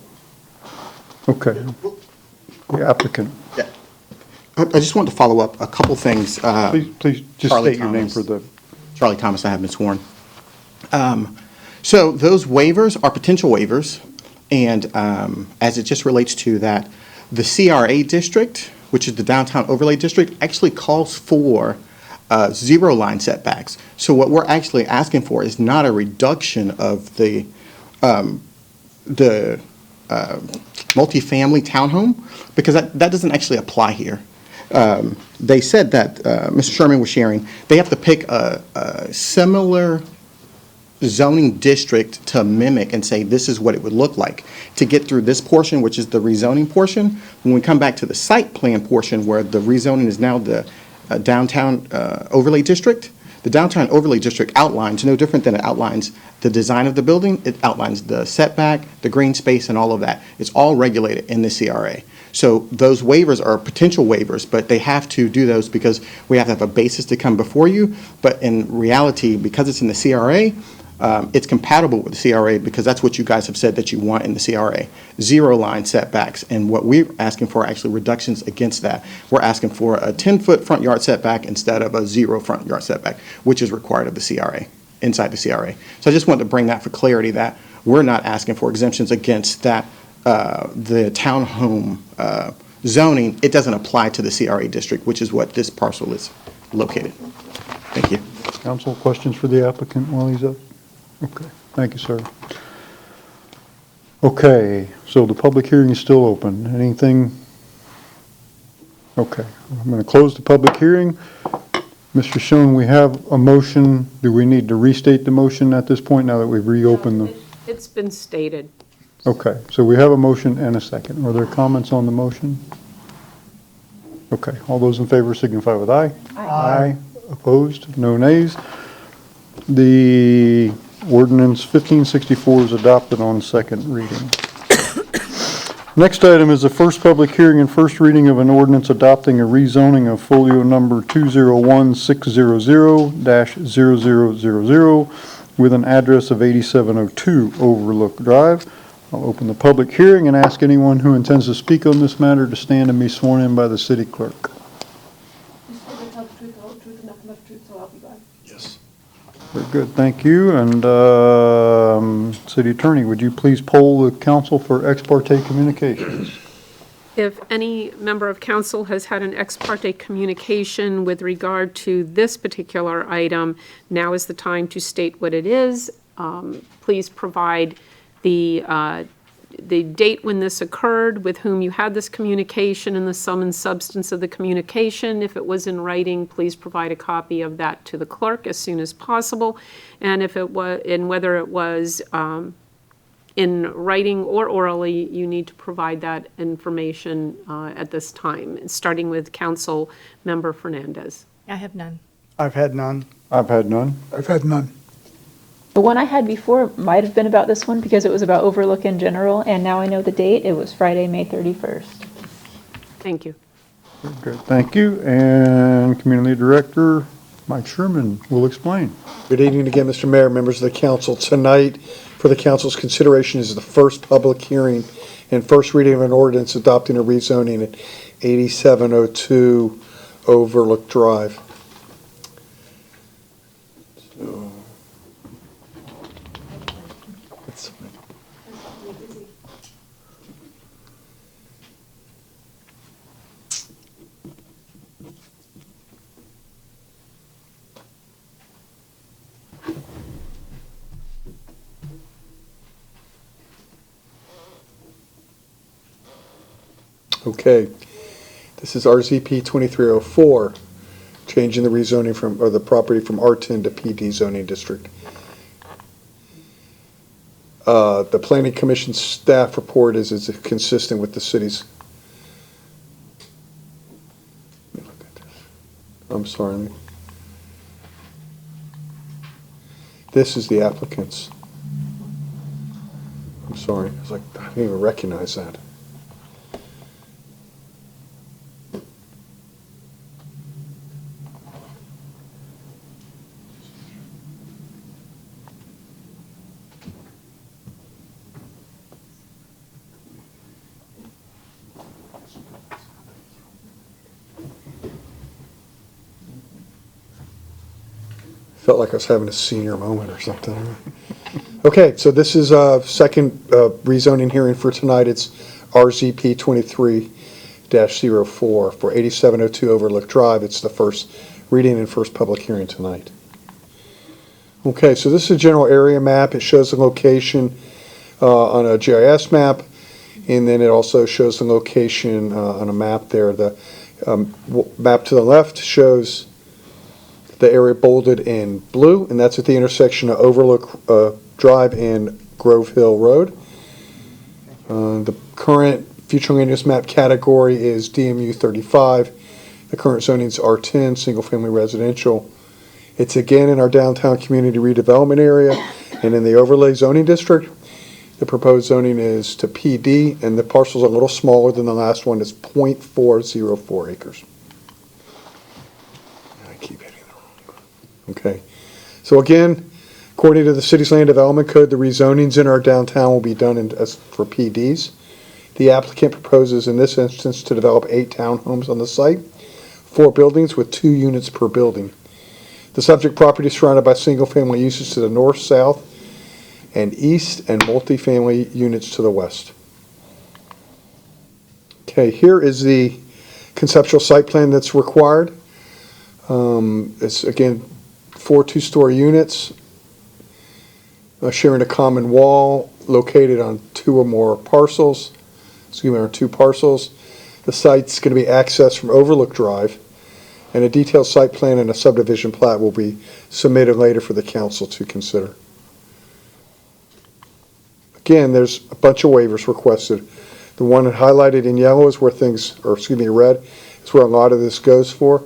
Okay. The applicant. I just want to follow up a couple things. Please just Charlie state your name Thomas. for the, Charlie Thomas, I have been sworn. So those waivers are potential waivers, and as it just relates to that, the CRA district, which is the downtown overlay district, actually calls for zero line setbacks. So what we're actually asking for is not a reduction of the multifamily townhome, because that doesn't actually apply here. They said that, Mr. Sherman was sharing, they have to pick a similar zoning district to mimic and say this is what it would look like to get through this portion, which is the rezoning portion. When we come back to the site plan portion where the rezoning is now the downtown overlay district, the downtown overlay district outlines, no different than it outlines the design of the building, it outlines the setback, the green space, and all of that. It's all regulated in the CRA. So those waivers are potential waivers, but they have to do those because we have to have a basis to come before you. But in reality, because it's in the CRA, it's compatible with the CRA because that's what you guys have said that you want in the CRA. Zero line setbacks. And what we're asking for are actually reductions against that. We're asking for a 10-foot front yard setback instead of a 0 front yard setback, which is required of the CRA, inside the CRA. So I just wanted to bring that for clarity that we're not asking for exemptions against that. The townhome zoning, it doesn't apply to the CRA district, which is what this parcel is located. Thank you. council, questions for the applicant while he's up? Okay, thank you, sir. Okay, so the public hearing is still open. Anything? Okay, I'm going to close the public hearing. Mr. Schoen, we have a motion. Do we need to restate the motion at this point now that we've reopened the? It's been stated. Okay, so we have a motion and a second. Are there comments on the motion? Okay, all those in favor signify with aye. Aye. Opposed? No nays. The ordinance 1564 is adopted on second reading. Next item is the first public hearing and first reading of an ordinance adopting a rezoning of folio number 201-600-0000 with an address of 8702 Overlook Drive. I'll open the public hearing and ask anyone who intends to speak on this matter to stand and be sworn in by the city clerk. Yes. Very good, thank you. And City Attorney, would you please poll the council for ex parte communications? If any member of council has had an ex parte communication with regard to this particular item, now is the time to state what it is. Please provide the date when this occurred, with whom you had this communication, and the sum and substance of the communication. If it was in writing, please provide a copy of that to the clerk as soon as possible. And if it was, and whether it was in writing or orally, you need to provide that information at this time, starting with Council Member Fernandez. I have none. I've had none. I've had none. I've had none. The one I had before might have been about this one because it was about Overlook in general, and now I know the date. It was Friday, May 31st. Thank you. Very good, thank you. And Community Director Mike Sherman will explain. Good evening again, Mr. Mayor, members of the council. Tonight, for the council's consideration, is the first public hearing and first reading of an ordinance adopting a rezoning at 8702 Overlook Drive. So, let's- Okay, this is RZP 2304, changing the rezoning from, or the property from R10 to PD zoning district. The planning commission staff report is consistent with the city's. Let me look at this. I'm sorry. This is the applicant's. I'm sorry, I was like, I didn't even recognize that. Felt like I was having a senior moment or something. Okay, so this is a second rezoning hearing for tonight. It's RZP 23-04 for 8702 Overlook Drive. It's the first reading and first public hearing tonight. Okay, so this is a general area map. It shows the location on a GIS map, and then it also shows the location on a map there. The map to the left shows the area bolded in blue, and that's at the intersection of Overlook Drive and Grove Hill Road. The current future land use map category is DMU 35. The current zoning is R10, single-family residential. It's again in our downtown community redevelopment area and in the overlay zoning district. The proposed zoning is to PD, and the parcel's a little smaller than the last one. It's .404 acres. I keep hitting the wrong. Okay. So again, according to the city's land development code, the rezonings in our downtown will be done as for PDs. The applicant proposes in this instance to develop 8 townhomes on the site, 4 buildings with 2 units per building. The subject property is surrounded by single-family uses to the north, south, and east, and multifamily units to the west. Okay, here is the conceptual site plan that's required. It's again 4 2-story units sharing a common wall located on 2 or more parcels. On 2 parcels. The site's going to be accessed from Overlook Drive, and a detailed site plan and a subdivision plat will be submitted later for the council to consider. Again, there's a bunch of waivers requested. The one highlighted in yellow is where red, is where a lot of this goes for.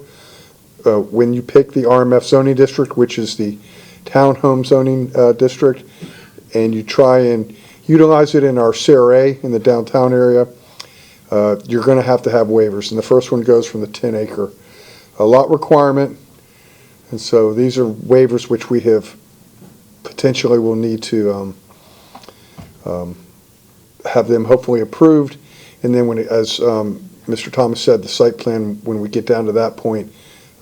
When you pick the RMF zoning district, which is the townhome zoning district, and you try and utilize it in our CRA in the downtown area, you're going to have waivers. And the first one goes from the 10-acre lot requirement. And so these are waivers which we have potentially will need to have them hopefully approved. And then when, as Mr. Thomas said, the site plan, when we get down to that point,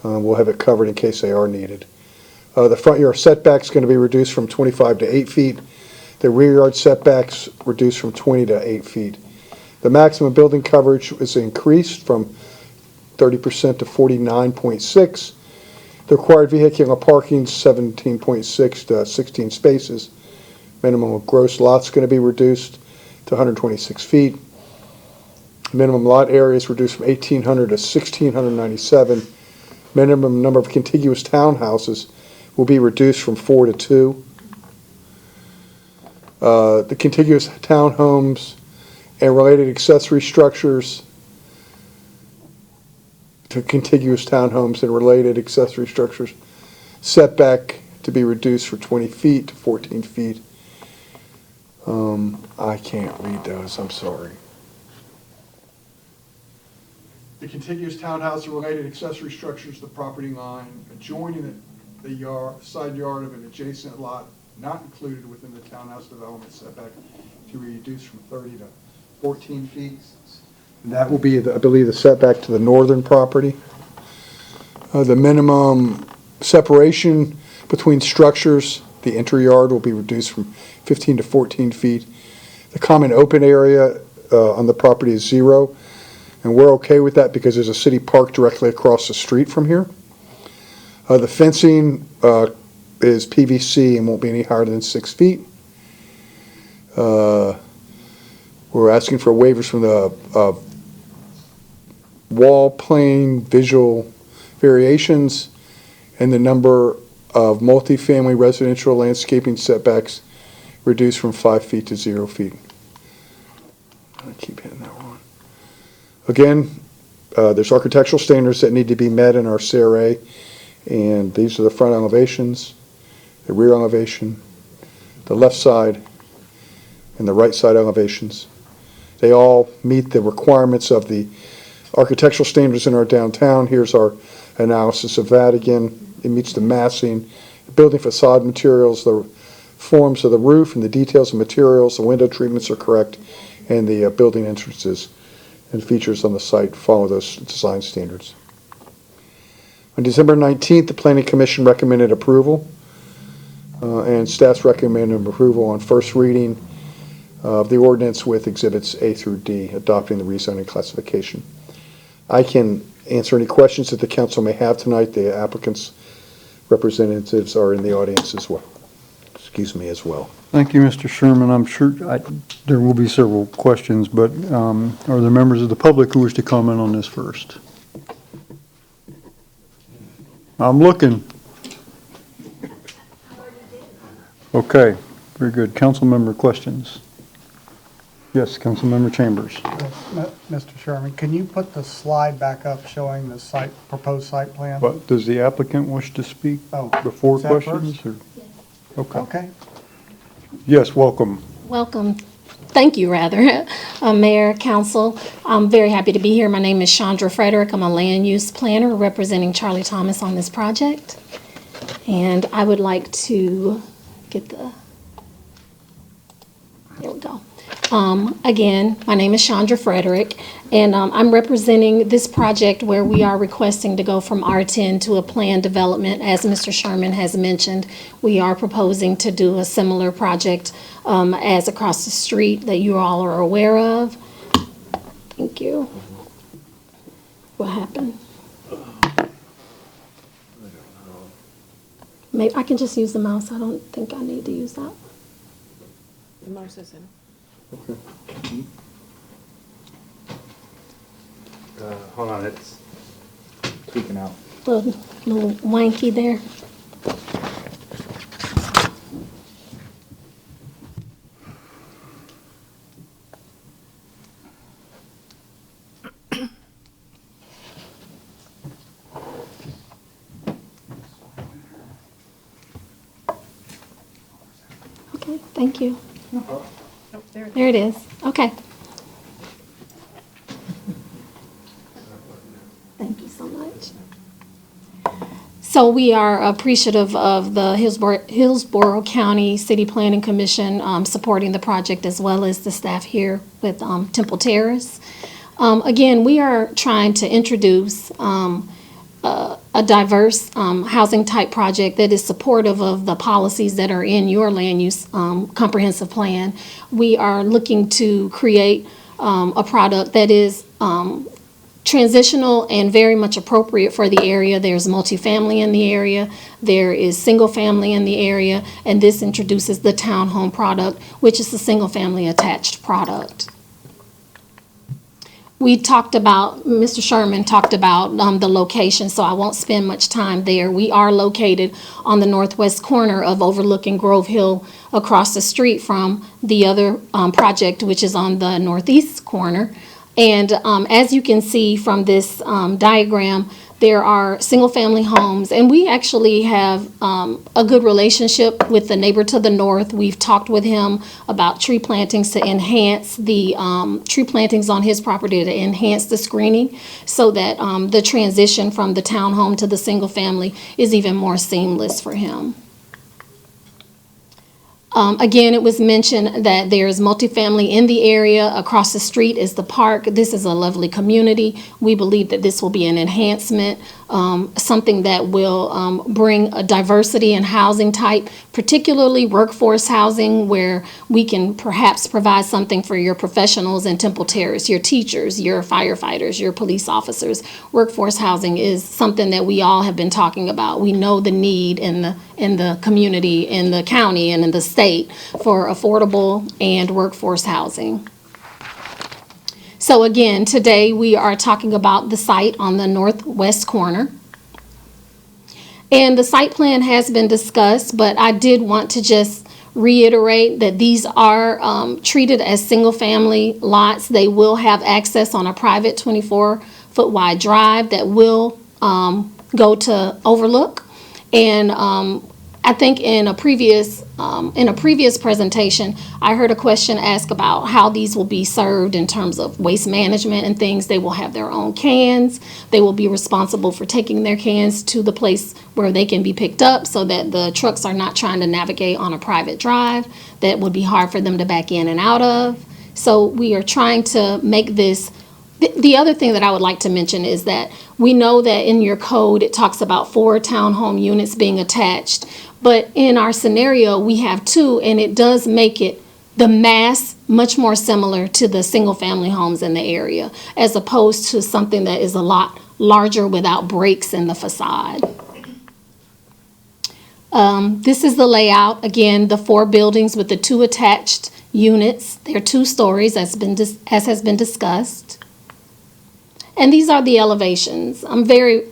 we'll have it covered in case they are needed. The front yard setback's going to be reduced from 25 to 8 feet. The rear yard setbacks reduced from 20 to 8 feet. The maximum building coverage is increased from 30% to 49.6. The required vehicular parking is 17.6 to 16 spaces. Minimum gross lot's going to be reduced to 126 feet. Minimum lot area is reduced from 1,800 to 1,697. Minimum number of contiguous townhouses will be reduced from 4 to 2. The contiguous townhomes and related accessory structures to contiguous townhomes and related accessory structures setback to be reduced from 20 feet to 14 feet. I can't read those, I'm sorry. The contiguous townhouse and related accessory structures, the property line adjoining the side yard of an adjacent lot not included within the townhouse development setback to be reduced from 30 to 14 feet. And that will be, I believe, the setback to the northern property. The minimum separation between structures, the entry yard will be reduced from 15 to 14 feet. The common open area on the property is 0, and we're okay with that because there's a city park directly across the street from here. The fencing is PVC and won't be any higher than 6 feet. We're asking for waivers from the wall plane visual variations and the number of multifamily residential landscaping setbacks reduced from 5 feet to 0 feet. I keep hitting that one. Again, There's architectural standards that need to be met in our CRA, and these are the front elevations, the rear elevation, the left side, and the right side elevations. They all meet the requirements of the architectural standards in our downtown. Here's our analysis of that. Again, it meets the massing, building facade materials, the forms of the roof, and the details of materials. The window treatments are correct, and the building entrances and features on the site follow those design standards. On December 19th, the Planning Commission recommended approval, and staff's recommended approval on first reading of the ordinance with exhibits A through D, adopting the rezoning classification. I can answer any questions that the council may have tonight. The applicant's representatives are in the audience as well. As well. Thank you, Mr. Sherman. I'm sure there will be several questions, but are there members of the public who wish to comment on this first? I'm looking. Okay, very good. Council member questions? Yes, Council member Chambers. Mr. Sherman, can you put the slide back up showing the site, proposed site plan? But does the applicant wish to speak before is that questions? first? Okay. Okay. Yes, welcome. Welcome. Thank you, rather, Mayor, Council. I'm very happy to be here. My name is Chandra Frederick. I'm a land use planner representing Charlie Thomas on this project. And I would like to get there we go. Again, my name is Chandra Frederick, and I'm representing this project where we are requesting to go from R10 to a planned development. As Mr. Sherman has mentioned, we are proposing to do a similar project as across the street that you all are aware of. Thank you. What happened? Maybe I can just use the mouse. I don't think I need to use that. The mouse is in. Hold on, it's tweaking out. Little wanky there. Okay, thank you. There it is. Okay. Thank you so much. So we are appreciative of the Hillsborough County City Planning Commission supporting the project, as well as the staff here with Temple Terrace. Again, we are trying to introduce a diverse housing type project that is supportive of the policies that are in your land use comprehensive plan. We are looking to create a product that is transitional and very much appropriate for the area. There's multifamily in the area, there is single family in the area, and this introduces the townhome product, which is the single family attached product. We talked about, Mr. Sherman talked about the location, so I won't spend much time there. We are located on the northwest corner of overlooking Grove Hill, across the street from the other project, which is on the northeast corner. And as you can see from this diagram, there are single-family homes, and we actually have a good relationship with the neighbor to the north. We've talked with him about tree plantings to enhance the tree plantings on his property to enhance the screening, so that the transition from the townhome to the single-family is even more seamless for him. Again, it was mentioned that there's multifamily in the area. Across the street is the park. This is a lovely community. We believe that this will be an enhancement, something that will bring a diversity in housing type, particularly workforce housing, where we can perhaps provide something for your professionals in Temple Terrace, your teachers, your firefighters, your police officers. Workforce housing is something that we all have been talking about. We know the need in the community, in the county, and in the state for affordable and workforce housing. So again, today we are talking about the site on the northwest corner. And the site plan has been discussed, but I did want to just reiterate that these are treated as single-family lots. They will have access on a private 24 foot wide drive that will go to Overlook. And I think in a previous presentation, I heard a question asked about how these will be served in terms of waste management and things. They will have their own cans. They will be responsible for taking their cans to the place where they can be picked up so that the trucks are not trying to navigate on a private drive that would be hard for them to back in and out of. So we are trying to make this. The other thing that I would like to mention is that we know that in your code, it talks about 4 townhome units being attached. But in our scenario, we have 2, and it does make it the mass much more similar to the single-family homes in the area, as opposed to something that is a lot larger without breaks in the facade. This is the layout. Again, the 4 buildings with the 2 attached units. They're 2 stories, as has been discussed. And these are the elevations. I'm very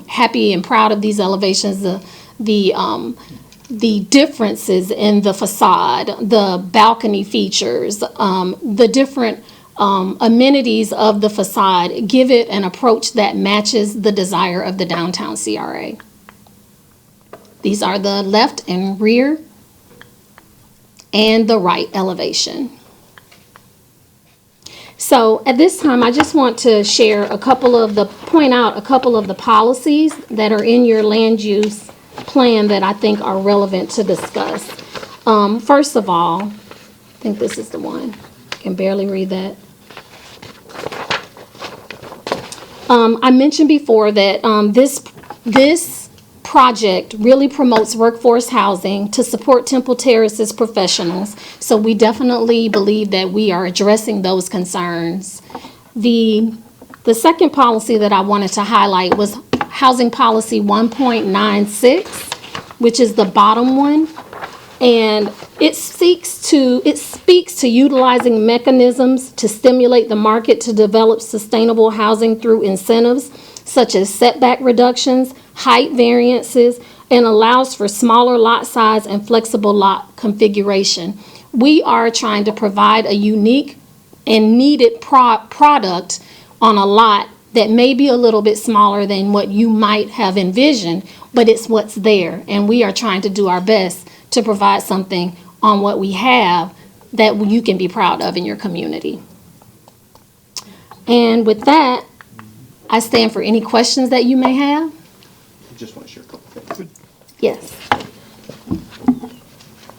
happy and proud of these elevations. The differences in the facade, the balcony features, the different amenities of the facade give it an approach that matches the desire of the downtown CRA. These are the left and rear and the right elevation. So at this time, I just want to share point out a couple of the policies that are in your land use plan that I think are relevant to discuss. First of all, I think this is the one. I can barely read that. I mentioned before that this project really promotes workforce housing to support Temple Terrace's professionals. So we definitely believe that we are addressing those concerns. The second policy that I wanted to highlight was Housing Policy 1.96, which is the bottom one. And it speaks to utilizing mechanisms to stimulate the market to develop sustainable housing through incentives such as setback reductions, height variances, and allows for smaller lot size and flexible lot configuration. We are trying to provide a unique and needed product on a lot that may be a little bit smaller than what you might have envisioned, but it's what's there. And we are trying to do our best to provide something on what we have that you can be proud of in your community. And with that, I stand for any questions that you may have. Just want to share a couple things. Yes.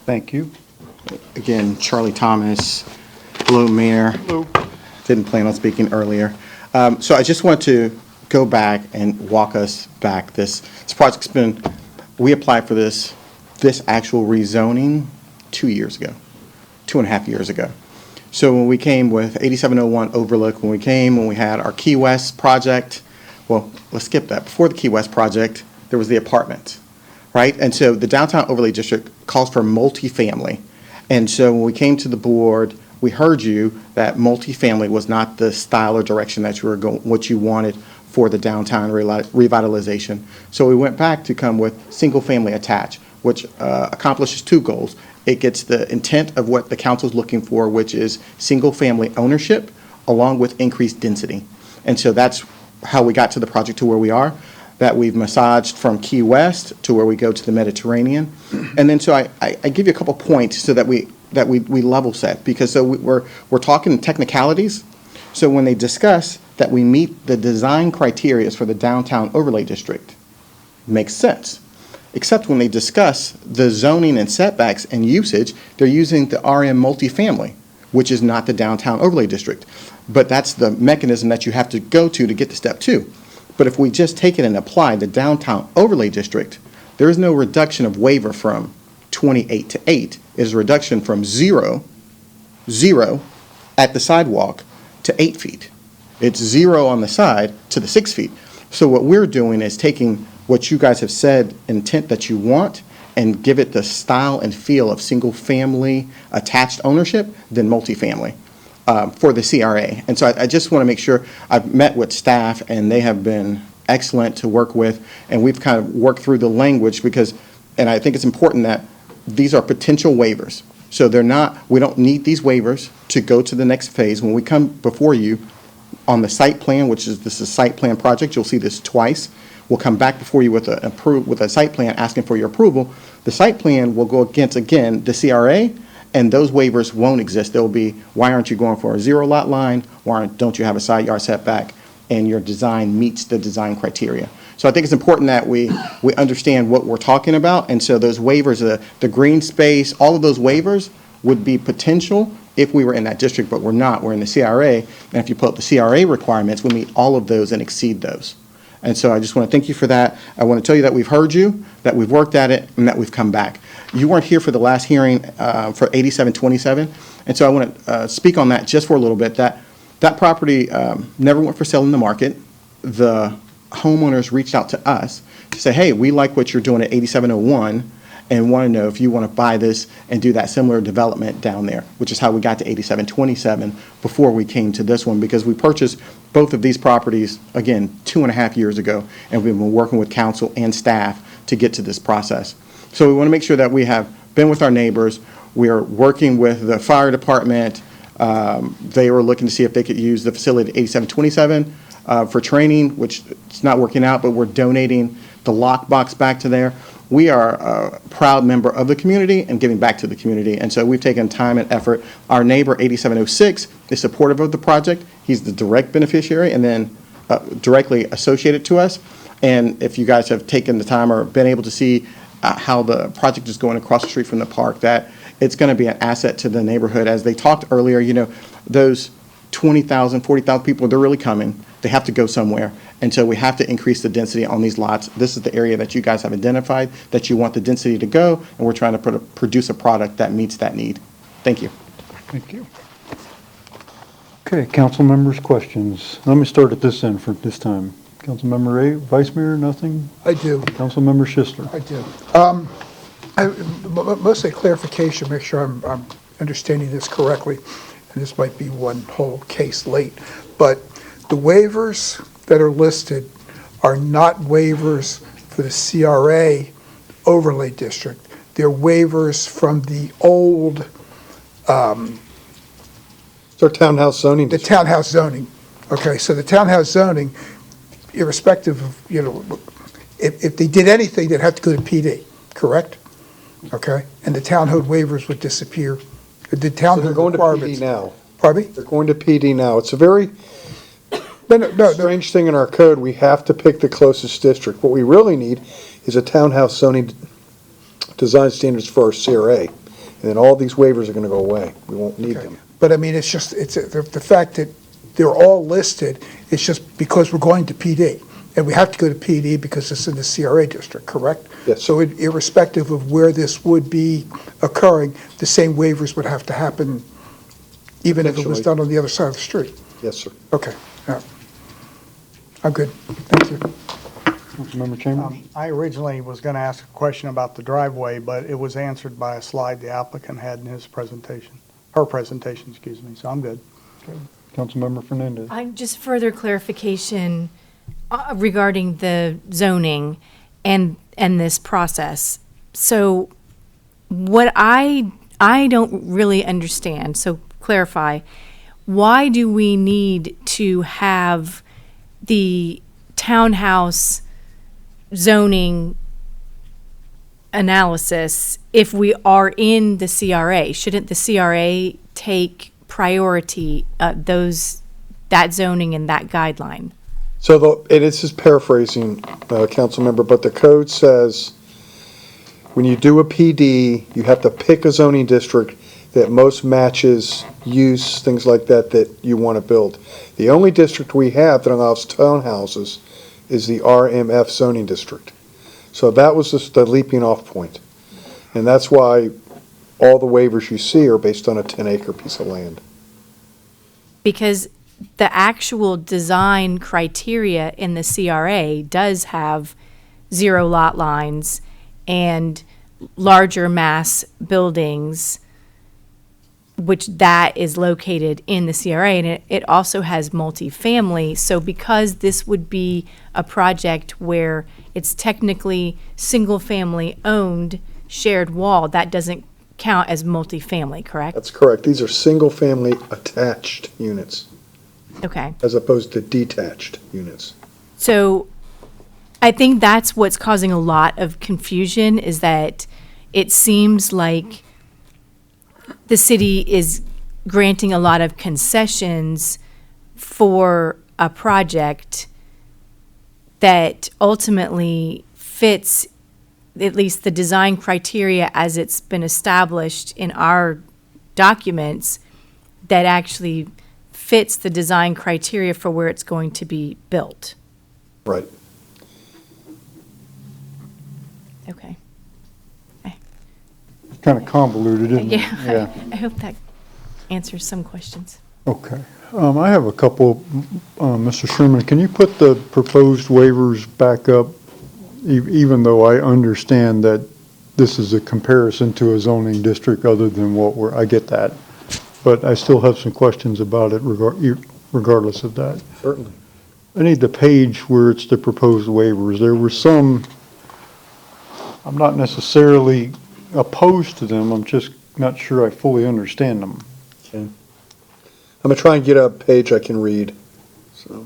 Thank you. Again, Charlie Thomas. Hello, Mayor. Hello. Didn't plan on speaking earlier. So I just want to go back and walk us back. This project's been, we applied for this actual rezoning 2 years ago, 2.5 years ago. So when we came with 8701 Overlook, when we had our Key West project, well, let's skip that. Before the Key West project, there was the apartment, right? And so the Downtown Overlay District calls for multifamily. And so when we came to the board, we heard you that multifamily was not the style or direction that you were going, what you wanted for the downtown revitalization. So we went back to come with single-family attached, which accomplishes 2 goals. It gets the intent of what the council's looking for, which is single-family ownership along with increased density. And so that's how we got to the project to where we are, that we've massaged from Key West to where we go to the Mediterranean. And then so I give you a couple points so that we level set, because so we're talking technicalities. So when they discuss that we meet the design criteria for the Downtown Overlay District, makes sense. Except when they discuss the zoning and setbacks and usage, they're using the RM multifamily, which is not the Downtown Overlay District. But that's the mechanism that you have to go to get to step 2. But if we just take it and apply the Downtown Overlay District, there is no reduction of waiver from 28 to 8. It is a reduction from 0 at the sidewalk to 8 feet. It's 0 on the side to the 6 feet. So what we're doing is taking what you guys have said, intent that you want, and give it the style and feel of single-family attached ownership than multifamily for the CRA. And so I just want to make sure, I've met with staff, and they have been excellent to work with, and we've kind of worked through the language because, and I think it's important that these are potential waivers. So they're not, we don't need these waivers to go to the next phase. When we come before you, on the site plan, which is, this is a site plan project, you'll see this twice. We'll come back before you with a site plan asking for your approval. The site plan will go against, again, the CRA, and those waivers won't exist. They'll be, why aren't you going for a 0 lot line? Why don't you have a side yard setback? And your design meets the design criteria. So I think it's important that we understand what we're talking about. And so those waivers, the green space, all of those waivers would be potential if we were in that district, but we're not. We're in the CRA. And if you put up the CRA requirements, we meet all of those and exceed those. And so I just want to thank you for that. I want to tell you that we've heard you, that we've worked at it, and that we've come back. You weren't here for the last hearing for 8727, and so I want to speak on that just for a little bit. That property never went for sale in the market. The homeowners reached out to us to say, hey, we like what you're doing at 8701 and want to know if you want to buy this and do that similar development down there, which is how we got to 8727 before we came to this one, because we purchased both of these properties, again, 2.5 years ago, and we've been working with council and staff to get to this process. So we want to make sure that we have been with our neighbors. We are working with the fire department. They were looking to see if they could use the facility at 8727 for training, which it's not working out, but we're donating the lockbox back to there. We are a proud member of the community and giving back to the community. And so we've taken time and effort. Our neighbor, 8706, is supportive of the project. He's the direct beneficiary and then directly associated to us. And if you guys have taken the time or been able to see how the project is going across the street from the park, that it's going to be an asset to the neighborhood. As they talked earlier, you know, those 20,000, 40,000 people, they're really coming. They have to go somewhere. And so we have to increase the density on these lots. This is the area that you guys have identified that you want the density to go, and we're trying to produce a product that meets that need. Thank you. Thank you. Okay, council members' questions. Let me start at this end for this time. Councilmember A, Vice Mayor, nothing? I do. Councilmember Schistler. I do. Mostly clarification, make sure I'm understanding this correctly, and this might be one whole case late, but the waivers that are listed are not waivers for the CRA overlay district. They're waivers from the old, It's our townhouse zoning the district. townhouse zoning. Okay, so the townhouse zoning, irrespective of, you know, if they did anything, they'd have to go to PD, correct? Okay, and the townhood waivers would disappear. The So townhood they're going to requirements. PD now. Pardon me? They're going to PD now. It's a very No. strange thing in our code. We have to pick the closest district. What we really need is a townhouse zoning design standards for our CRA. And then all these waivers are going to go away. We won't need them. But I mean, it's just, the fact that they're all listed, it's just because we're going to PD. And we have to go to PD because it's in the CRA district, correct? Yes. So irrespective of where this would be occurring, the same waivers would have to happen even if it was Potentially. done on the other side of the street. Yes, sir. Okay, yeah. I'm good, thank you. Councilmember Chambers. I originally was going to ask a question about the driveway, but it was answered by a slide the applicant had in his presentation, her presentation, excuse me, so I'm good. Councilmember Fernandez. I'm just further clarification regarding the zoning and this process. So what I don't really understand, so clarify, why do we need to have the townhouse zoning analysis if we are in the CRA? Shouldn't the CRA take priority that zoning and that guideline? So, and this is paraphrasing, council member, but the code says when you do a PD, you have to pick a zoning district that most matches use, things like that, that you want to build. The only district we have that allows townhouses is the RMF zoning district. So that was just the leaping off point. And that's why all the waivers you see are based on a 10-acre piece of land. Because the actual design criteria in the CRA does have 0 lot lines and larger mass buildings, which that is located in the CRA, and it also has multifamily. So because this would be a project where it's technically single-family owned shared wall, that doesn't count as multifamily, correct? That's correct. These are single-family attached units. Okay. as opposed to detached units. So I think that's what's causing a lot of confusion, is that it seems like the city is granting a lot of concessions for a project that ultimately fits at least the design criteria as it's been established in our documents, that actually fits the design criteria for where it's going to be built. Right. Okay. Kind of convoluted, isn't it? Yeah, I hope that answers some questions. Okay. I have a couple. Mr. Sherman, can you put the proposed waivers back up, even though I understand that this is a comparison to a zoning district other than what I get that. But I still have some questions about it regardless of that. Certainly. I need the page where it's the proposed waivers. There were some, I'm not necessarily opposed to them, I'm just not sure I fully understand them. Okay. I'm gonna try and get a page I can read, so.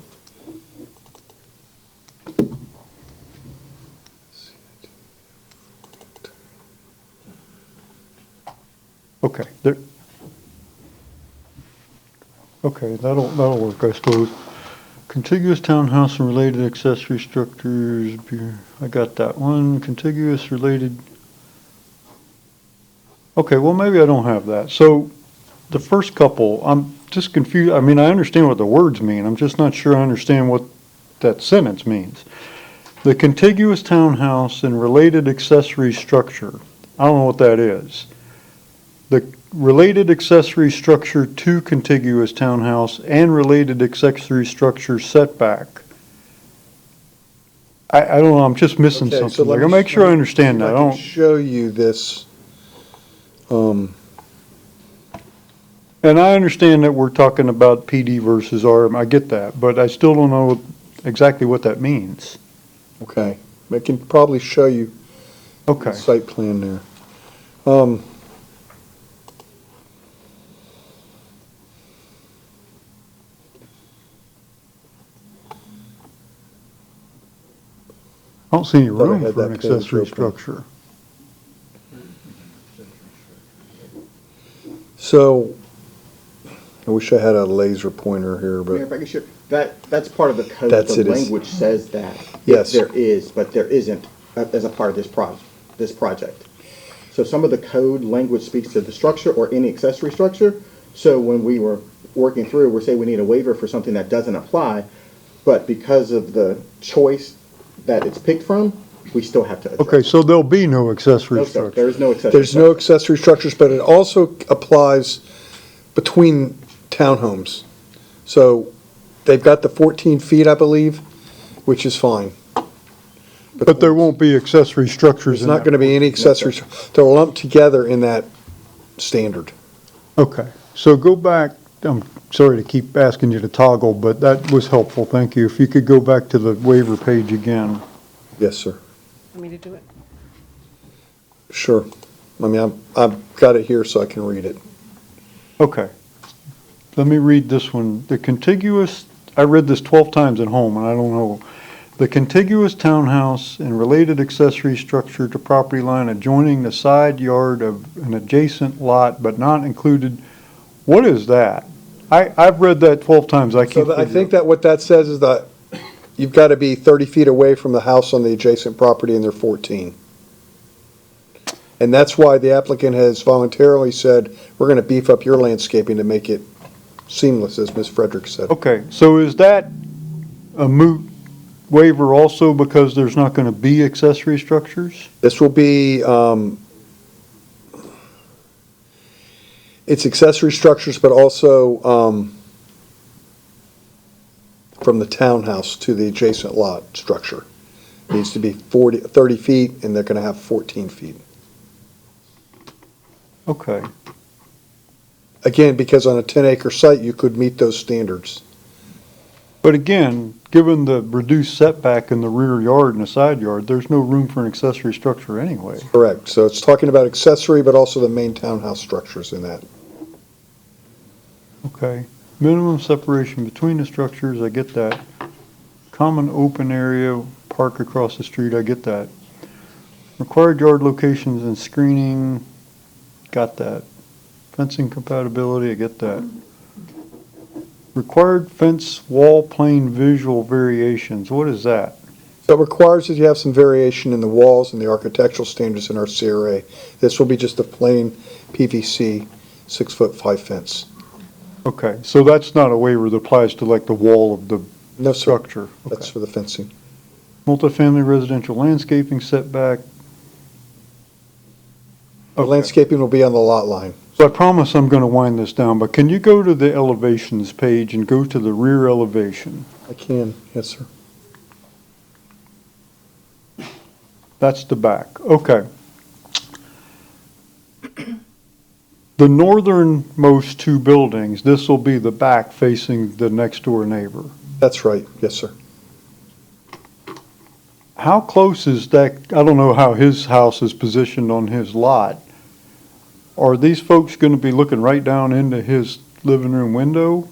Okay, there. Okay, that'll work, I suppose. Contiguous townhouse and related accessory structures, I got that one. Contiguous related. Okay, well, maybe I don't have that. So the first couple, I'm just confused. I mean, I understand what the words mean. I'm just not sure I understand what that sentence means. The contiguous townhouse and related accessory structure. I don't know what that is. The related accessory structure to contiguous townhouse and related accessory structure setback. I don't know, I'm just missing Okay, so something. let I'll me- make sure I understand that. I I can don't, show you this. and I understand that we're talking about PD versus RM, I get that, but I still don't know exactly what that means. Okay, I can probably show you Okay. the site plan there. I don't see any Thought I room had for an that page accessory open. structure. So, I wish I had a laser pointer here, Mayor, but if I could share, that's part of the code. That's The it is. language says that. Yes. There is, but there isn't as a part of this project. So some of the code language speaks to the structure or any accessory structure. So when we were working through, we're saying we need a waiver for something that doesn't apply, but because of the choice that it's picked from, we still have to address. Okay, so there'll be no accessory No, sir, structure. there is no accessory. there's no accessory structures, but it also applies between townhomes. So, they've got the 14 feet, I believe, which is fine. But there won't be accessory structures There's in not that. gonna be any accessories, they're lumped together in that standard. Okay, so go back, I'm sorry to keep asking you to toggle, but that was helpful, thank you. If you could go back to the waiver page again. Yes, sir. Want me to do it? Sure. I mean, I've got it here so I can read it. Okay. Let me read this one. The contiguous, I read this 12 times at home, and I don't know. The contiguous townhouse and related accessory structure to property line adjoining the side yard of an adjacent lot but not included. What is that? I've read that 12 times. I So can't. I think that what that says is that you've got to be 30 feet away from the house on the adjacent property, and they're 14. And that's why the applicant has voluntarily said, we're going to beef up your landscaping to make it seamless, as Ms. Frederick said. Okay, so is that a moot waiver also because there's not going to be accessory structures? This will be, it's accessory structures, but also from the townhouse to the adjacent lot structure. Needs to be 30 feet, and they're going to have 14 feet. Okay. Again, because on a 10-acre site, you could meet those standards. But again, given the reduced setback in the rear yard and the side yard, there's no room for an accessory structure anyway. Correct. So it's talking about accessory, but also the main townhouse structures in that. Okay. Minimum separation between the structures, I get that. Common open area, park across the street, I get that. Required yard locations and screening, got that. Fencing compatibility, I get that. Required fence wall plane visual variations, what is that? So it requires that you have some variation in the walls and the architectural standards in our CRA. This will be just a plain PVC 6'5" fence. Okay, so that's not a waiver that applies to like the wall of the No, sir. structure? That's for the fencing. Multifamily residential landscaping setback. The Okay. landscaping will be on the lot line. So I promise I'm gonna wind this down, but can you go to the elevations page and go to the rear elevation? I can, yes, sir. That's the back, okay. The northernmost two buildings, this will be the back facing the next door neighbor. That's right, yes, sir. How close is that, I don't know how his house is positioned on his lot. Are these folks gonna be looking right down into his living room window?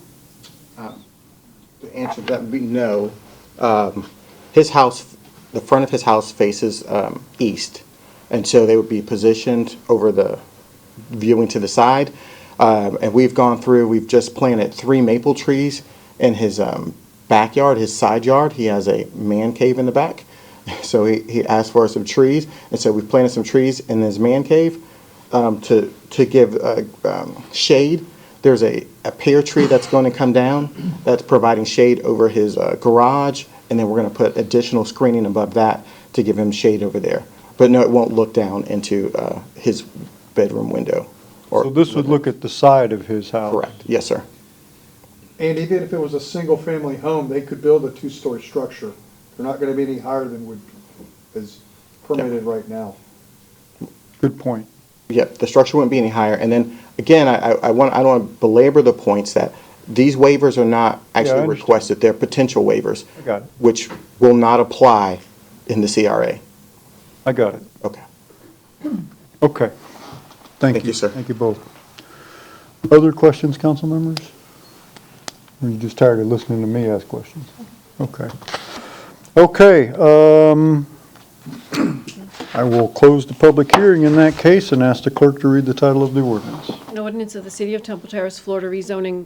The answer to that would be no. His house, the front of his house faces east, and so they would be positioned over the, viewing to the side. And we've gone through, we've just planted 3 maple trees in his backyard, his side yard. He has a man cave in the back, so he asked for some trees, and so we've planted some trees in his man cave to give shade. There's a pear tree that's going to come down that's providing shade over his garage, and then we're going to put additional screening above that to give him shade over there. But no, it won't look down into his bedroom window. So this would look at the side of his house? Correct, yes, sir. And even if it was a single-family home, they could build a 2-story structure. They're not gonna be any higher than is permitted right now. Good point. Yep, the structure wouldn't be any higher. And then, again, I don't want to belabor the points that these waivers are not actually requested, they're potential waivers. I got it. Which will not apply in the CRA. I got it. Okay. Okay. Thank you, sir. Thank you both. Other questions, council members? Or are you just tired of listening to me ask questions? Okay. Okay, I will close the public hearing in that case and ask the clerk to read the title of the ordinance. An ordinance of the City of Temple Terrace, Florida, rezoning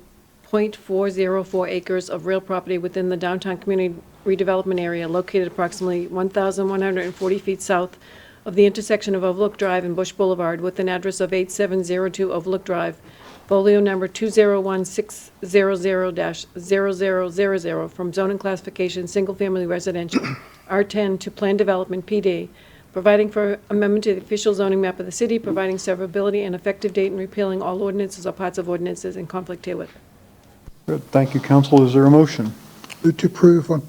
.404 acres of real property within the downtown community redevelopment area located approximately 1,140 feet south of the intersection of Overlook Drive and Bush Boulevard with an address of 8702 Overlook Drive, folio number 201600-0000 from zoning classification, single-family residential, R10 to Plan Development, PD, providing for amendment to the official zoning map of the city, providing severability and effective date, and repealing all ordinances or parts of ordinances in conflict herewith. Good, thank you, council. Is there a motion? Move to approve on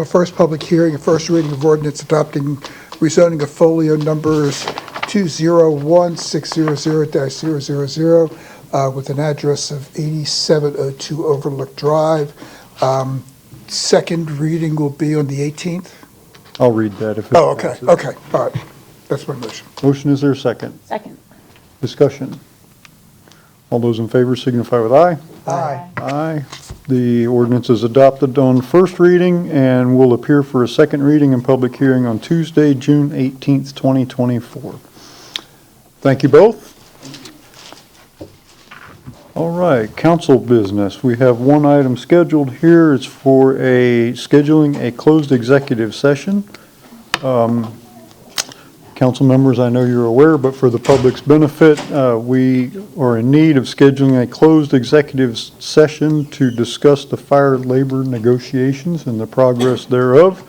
first public hearing and first reading of ordinance adopting rezoning of folio numbers 201600-000 with an address of 8702 Overlook Drive. Second reading will be on the 18th. I'll read that if it Oh, okay, passes. okay, all right. That's my motion. Motion, is there a second? Second. Discussion. All those in favor signify with aye. Aye. Aye. The ordinance is adopted on first reading and will appear for a second reading and public hearing on Tuesday, June 18th, 2024. Thank you both. All right, council business. We have one item scheduled here. It's for scheduling a closed executive session. Council members, I know you're aware, but for the public's benefit, we are in need of scheduling a closed executive session to discuss the fire labor negotiations and the progress thereof.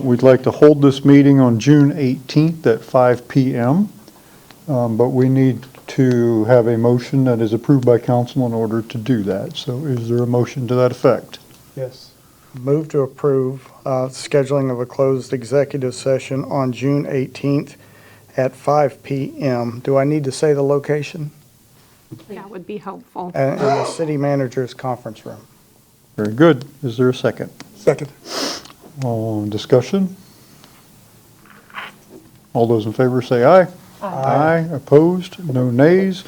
We'd like to hold this meeting on June 18th at 5 p.m., but we need to have a motion that is approved by council in order to do that. So is there a motion to that effect? Yes. Move to approve scheduling of a closed executive session on June 18th at 5 p.m. Do I need to say the location? That would be helpful. In the city manager's conference room. Very good. Is there a second? Second. Discussion? All those in favor say aye. Aye. Opposed? No nays.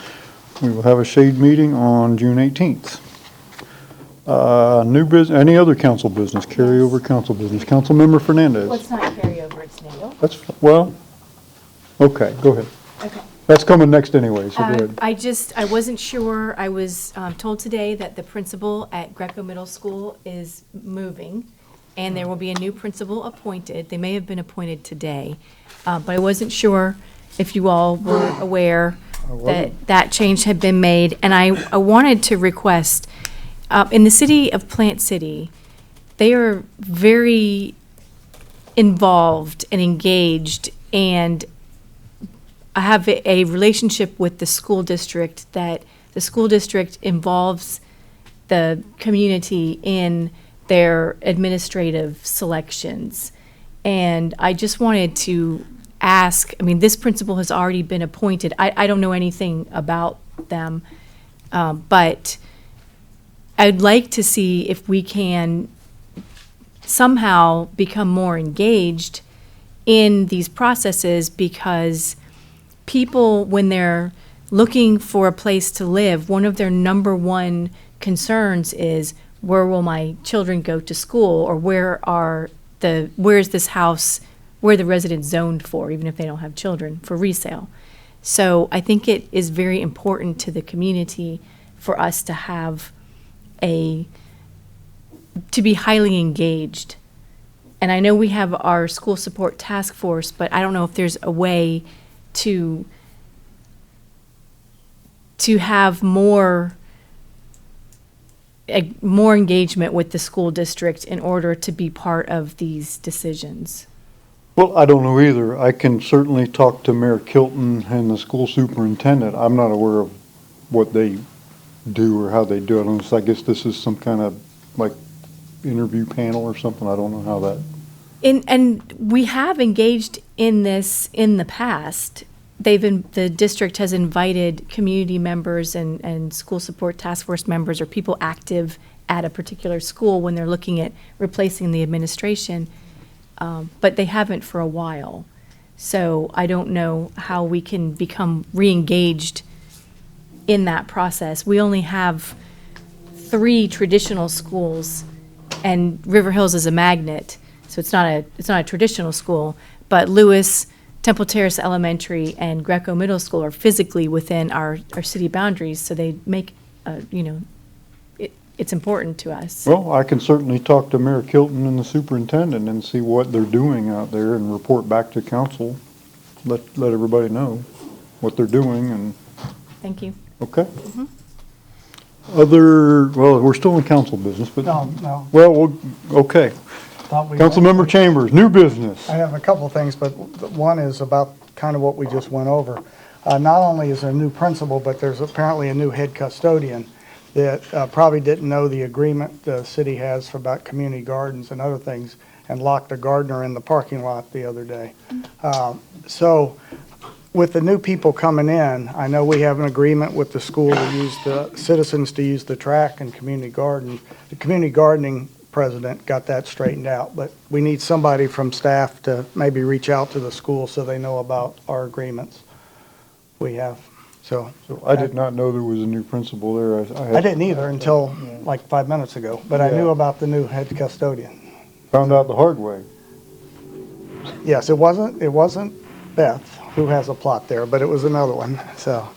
We will have a shade meeting on June 18th. New business, any other council business, carryover council business? Councilmember Fernandez? Well, it's not carryover, it's new. That's, well, okay, go ahead. Okay. That's coming next anyway, so go ahead. I wasn't sure, I was told today that the principal at Greco Middle School is moving, and there will be a new principal appointed. They may have been appointed today, but I wasn't sure if you all were aware that that change had been made. And I wanted to request, in the city of Plant City, they are very involved and engaged, and I have a relationship with the school district that the school district involves the community in their administrative selections. And I just wanted to ask, I mean, this principal has already been appointed. I don't know anything about them, but I'd like to see if we can somehow become more engaged in these processes, because people, when they're looking for a place to live, one of their number one concerns is, where will my children go to school, or where is this house, where are the residents zoned for, even if they don't have children, for resale. So I think it is very important to the community for us to have to be highly engaged. And I know we have our school support task force, but I don't know if there's a way to have more engagement with the school district in order to be part of these decisions. Well, I don't know either. I can certainly talk to Mayor Kilton and the school superintendent. I'm not aware of what they do or how they do it. Unless I guess this is some kind of like interview panel or something. I don't know how that. And we have engaged in this in the past. The district has invited community members and school support task force members, or people active at a particular school when they're looking at replacing the administration, but they haven't for a while. So I don't know how we can become re-engaged in that process. We only have 3 traditional schools, and River Hills is a magnet, so it's not a traditional school, but Lewis, Temple Terrace Elementary, and Greco Middle School are physically within our city boundaries, so they make, it's important to us. Well, I can certainly talk to Mayor Kilton and the superintendent and see what they're doing out there and report back to council. Let everybody know what they're doing and. Thank you. Okay. Well, we're still in council business, but. No. Well, okay. Councilmember Chambers, new business. I have a couple of things, but one is about kind of what we just went over. Not only is there a new principal, but there's apparently a new head custodian that probably didn't know the agreement the city has for about community gardens and other things, and locked a gardener in the parking lot the other day. So with the new people coming in, I know we have an agreement with the school to use the citizens to use the track and community garden. The community gardening president got that straightened out, but we need somebody from staff to maybe reach out to the school so they know about our agreements we have. So I did not know there was a new principal there. I didn't either until like 5 minutes ago, but I knew about the new head custodian. Found out the hard way. Yes, it wasn't Beth who has a plot there, but it was another one. So,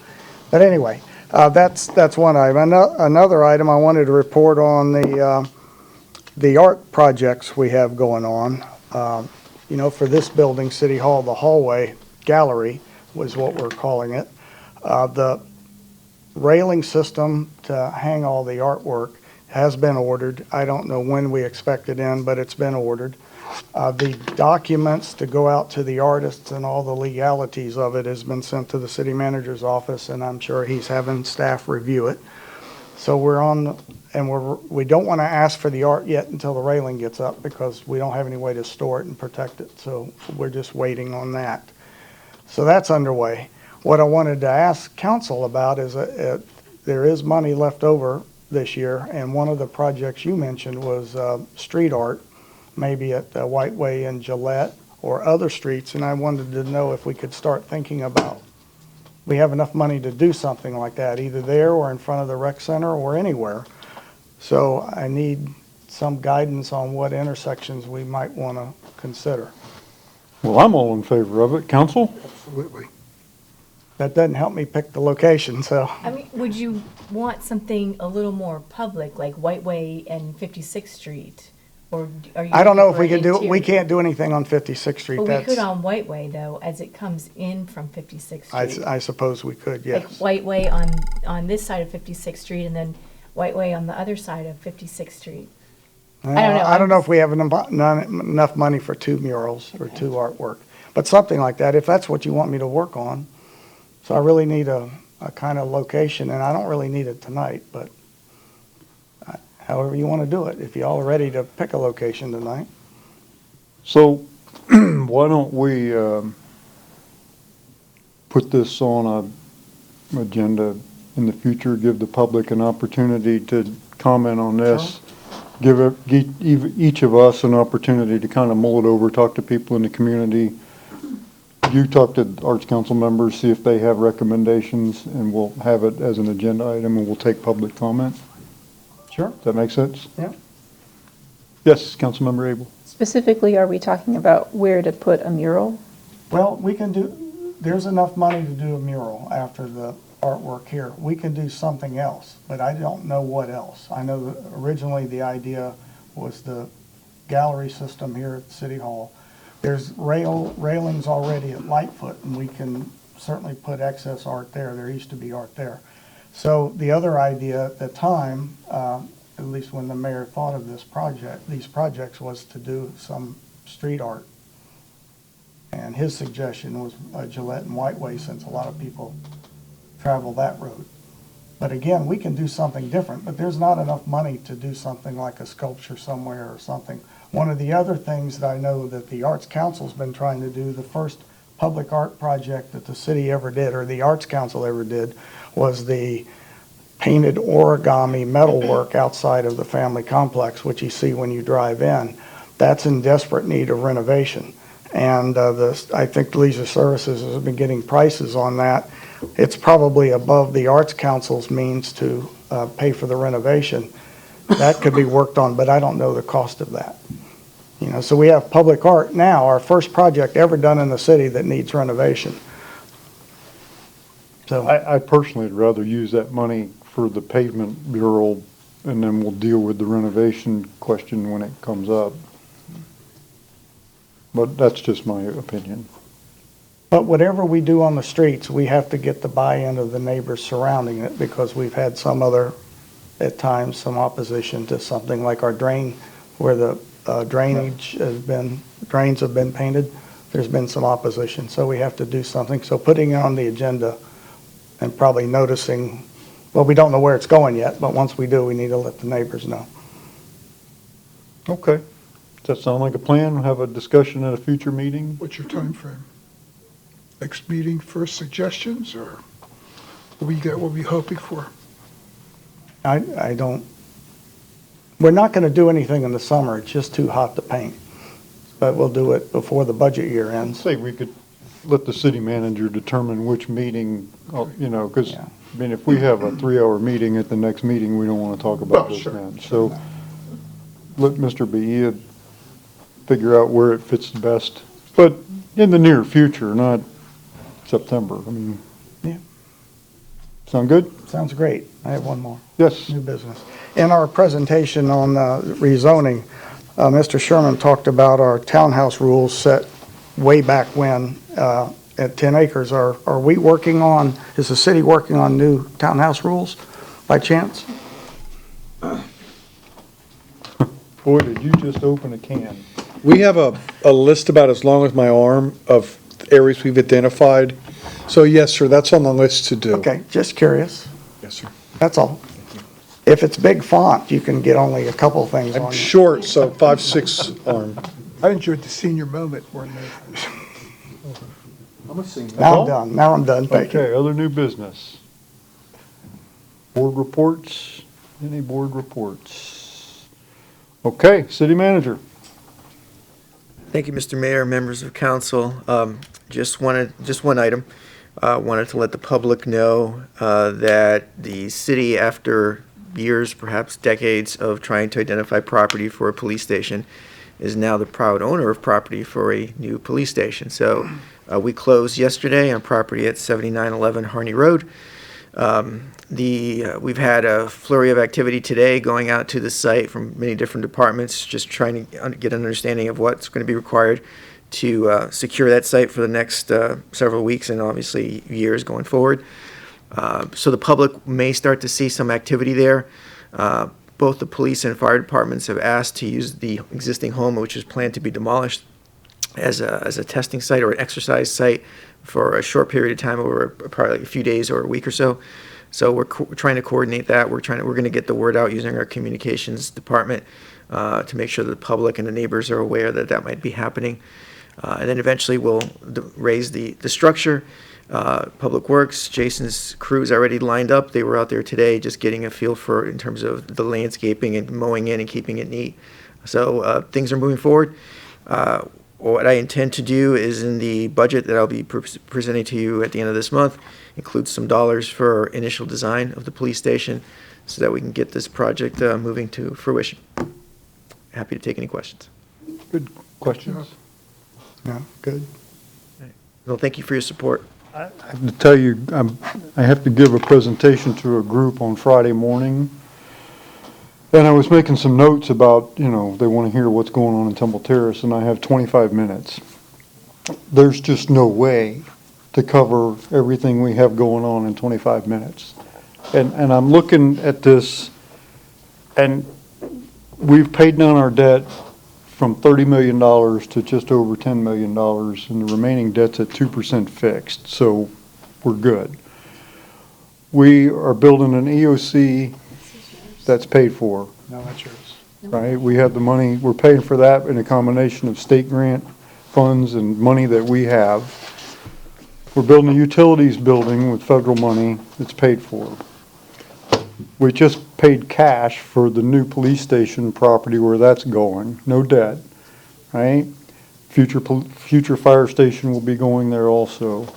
but anyway, that's one item. Another item I wanted to report on the art projects we have going on. For this building, City Hall, the hallway gallery was what we're calling it. The railing system to hang all the artwork has been ordered. I don't know when we expect it in, but it's been ordered. The documents to go out to the artists and all the legalities of it has been sent to the city manager's office, and I'm sure he's having staff review it. So we're on, and we don't want to ask for the art yet until the railing gets up, because we don't have any way to store it and protect it. So we're just waiting on that. So that's underway. What I wanted to ask council about is there is money left over this year, and one of the projects you mentioned was street art, maybe at White Way and Gillette or other streets, and I wanted to know if we could start thinking about we have enough money to do something like that, either there or in front of the rec center or anywhere. So I need some guidance on what intersections we might want to consider. Well, I'm all in favor of it. Council? Absolutely. That doesn't help me pick the location, so. I mean, would you want something a little more public, like White Way and 56th Street? Or are you? I don't know if we looking can do, for we interior? can't do anything on 56th Street. But we That's, could on White Way, though, as it comes in from 56th Street. I suppose we could, Like yes. White Way on this side of 56th Street, and then White Way on the other side of 56th Street. I don't know. I don't know if we have enough money for 2 murals or 2 artwork, but something like that, if that's what you want me to work on. So I really need a kind of location, and I don't really need it tonight, but however you want to do it, if y'all are ready to pick a location tonight. So why don't we put this on a agenda in the future, give the public an opportunity to comment on this? Give each of us an opportunity to kind of mull it over, talk to people in the community. You talk to Arts Council members, see if they have recommendations, and we'll have it as an agenda item, and we'll take public comment. Sure. Does that make sense? Yeah. Yes, Councilmember Abel. Specifically, are we talking about where to put a mural? Well, we can do, there's enough money to do a mural after the artwork here. We can do something else, but I don't know what else. I know that originally the idea was the gallery system here at City Hall. There's railings already at Lightfoot, and we can certainly put excess art there. There used to be art there. So the other idea at the time, at least when the mayor thought of these projects, was to do some street art. And his suggestion was Gillette and White Way, since a lot of people travel that road. But again, we can do something different, but there's not enough money to do something like a sculpture somewhere or something. One of the other things that I know that the Arts Council's been trying to do, the first public art project that the city ever did, or the Arts Council ever did, was the painted origami metalwork outside of the family complex, which you see when you drive in. That's in desperate need of renovation. And I think Leisure Services has been getting prices on that. It's probably above the Arts Council's means to pay for the renovation. That could be worked on, but I don't know the cost of that. You know, so we have public art now, our first project ever done in the city that needs renovation. So I personally would rather use that money for the pavement mural, and then we'll deal with the renovation question when it comes up. But that's just my opinion. But whatever we do on the streets, we have to get the buy-in of the neighbors surrounding it, because we've had at times, some opposition to something like our drain, where the drains have been painted. There's been some opposition, so we have to do something. So putting it on the agenda and probably noticing, well, we don't know where it's going yet, but once we do, we need to let the neighbors know. Okay. Does that sound like a plan? We'll have a discussion at a future meeting? What's your time frame? Next meeting, first suggestions, or what we hoping for? I don't, we're not going to do anything in the summer. It's just too hot to paint. But we'll do it before the budget year ends. Say we could let the city manager determine which meeting, you know, because, I mean, if we have a 3-hour meeting at the next meeting, we don't want to talk about this then. So let Mr. Bahia figure out where it fits the best, but in the near future, not September. I mean, yeah. Sound good? Sounds great. I have one more. Yes. New business. In our presentation on rezoning, Mr. Sherman talked about our townhouse rules set way back when at 10 acres. Are we working on, is the city working on new townhouse rules by chance? Boy, did you just open a can. We have a list about as long as my arm of areas we've identified. So yes, sir, that's on the list to do. Okay, just curious. Yes, sir. That's all. If it's big font, you can get only a couple things on I'm it. short, so 5'6" arm. I enjoyed the senior moment more than anything. Now I'm done. Thank you. Okay, other new business. Board reports? Any board reports? Okay, city manager. Thank you, Mr. Mayor, members of council. Just one item. Wanted to let the public know that the city, after years, perhaps decades of trying to identify property for a police station, is now the proud owner of property for a new police station. So we closed yesterday on property at 7911 Harney Road. We've had a flurry of activity today going out to the site from many different departments, just trying to get an understanding of what's going to be required to secure that site for the next several weeks and obviously years going forward. So the public may start to see some activity there. Both the police and fire departments have asked to use the existing home, which is planned to be demolished, as a testing site or an exercise site for a short period of time, over probably a few days or a week or so. So we're trying to coordinate that. We're going to get the word out using our communications department to make sure that the public and the neighbors are aware that that might be happening. And then eventually we'll raise the structure. Public Works, Jason's crew is already lined up. They were out there today just getting a feel for in terms of the landscaping and mowing in and keeping it neat. So things are moving forward. What I intend to do is, in the budget that I'll be presenting to you at the end of this month, include some dollars for initial design of the police station so that we can get this project moving to fruition. Happy to take any questions. Good questions. Yeah, good. Well, thank you for your support. I have to tell you, I have to give a presentation to a group on Friday morning. And I was making some notes about, they want to hear what's going on in Temple Terrace, and I have 25 minutes. There's just no way to cover everything we have going on in 25 minutes. And I'm looking at this, and we've paid down our debt from $30 million to just over $10 million, and the remaining debt's at 2% fixed, so we're good. We are building an EOC that's paid for. No, that's yours. Right, we have the money, we're paying for that in a combination of state grant funds and money that we have. We're building a utilities building with federal money that's paid for. We just paid cash for the new police station property where that's going, no debt, right? Future fire station will be going there also.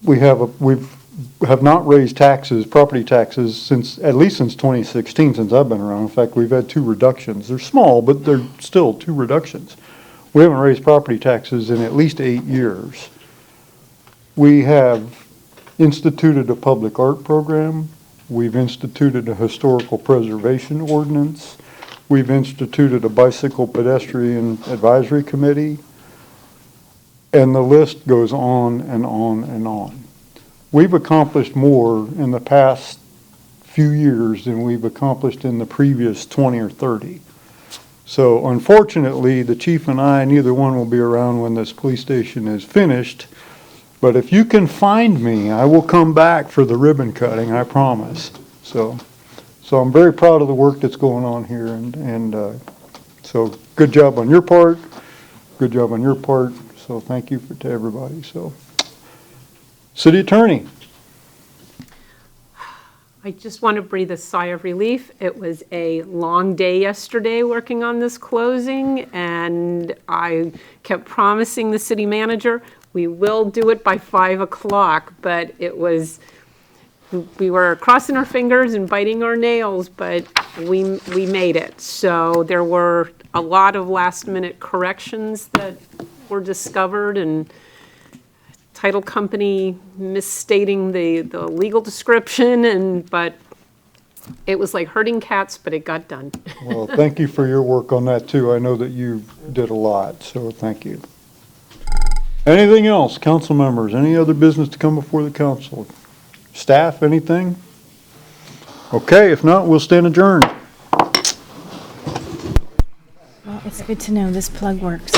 We have not raised taxes, property taxes, at least since 2016, since I've been around. In fact, we've had 2 reductions. They're small, but they're still 2 reductions. We haven't raised property taxes in at least 8 years. We have instituted a public art program. We've instituted a historical preservation ordinance. We've instituted a bicycle pedestrian advisory committee. And the list goes on and on and on. We've accomplished more in the past few years than we've accomplished in the previous 20 or 30. So unfortunately, the chief and I, neither one will be around when this police station is finished. But if you can find me, I will come back for the ribbon cutting, I promise. So I'm very proud of the work that's going on here. And so good job on your part. Good job on your part. So thank you to everybody. So. City Attorney. I just want to breathe a sigh of relief. It was a long day yesterday working on this closing, and I kept promising the city manager we will do it by 5 o'clock, but we were crossing our fingers and biting our nails, but we made it. So there were a lot of last-minute corrections that were discovered, and title company misstating the legal description, but it was like herding cats, but it got done. Well, thank you for your work on that too. I know that you did a lot, so thank you. Anything else, council members? Any other business to come before the council? Staff, anything? Okay, if not, we'll stand adjourned. Well, it's good to know this plug works.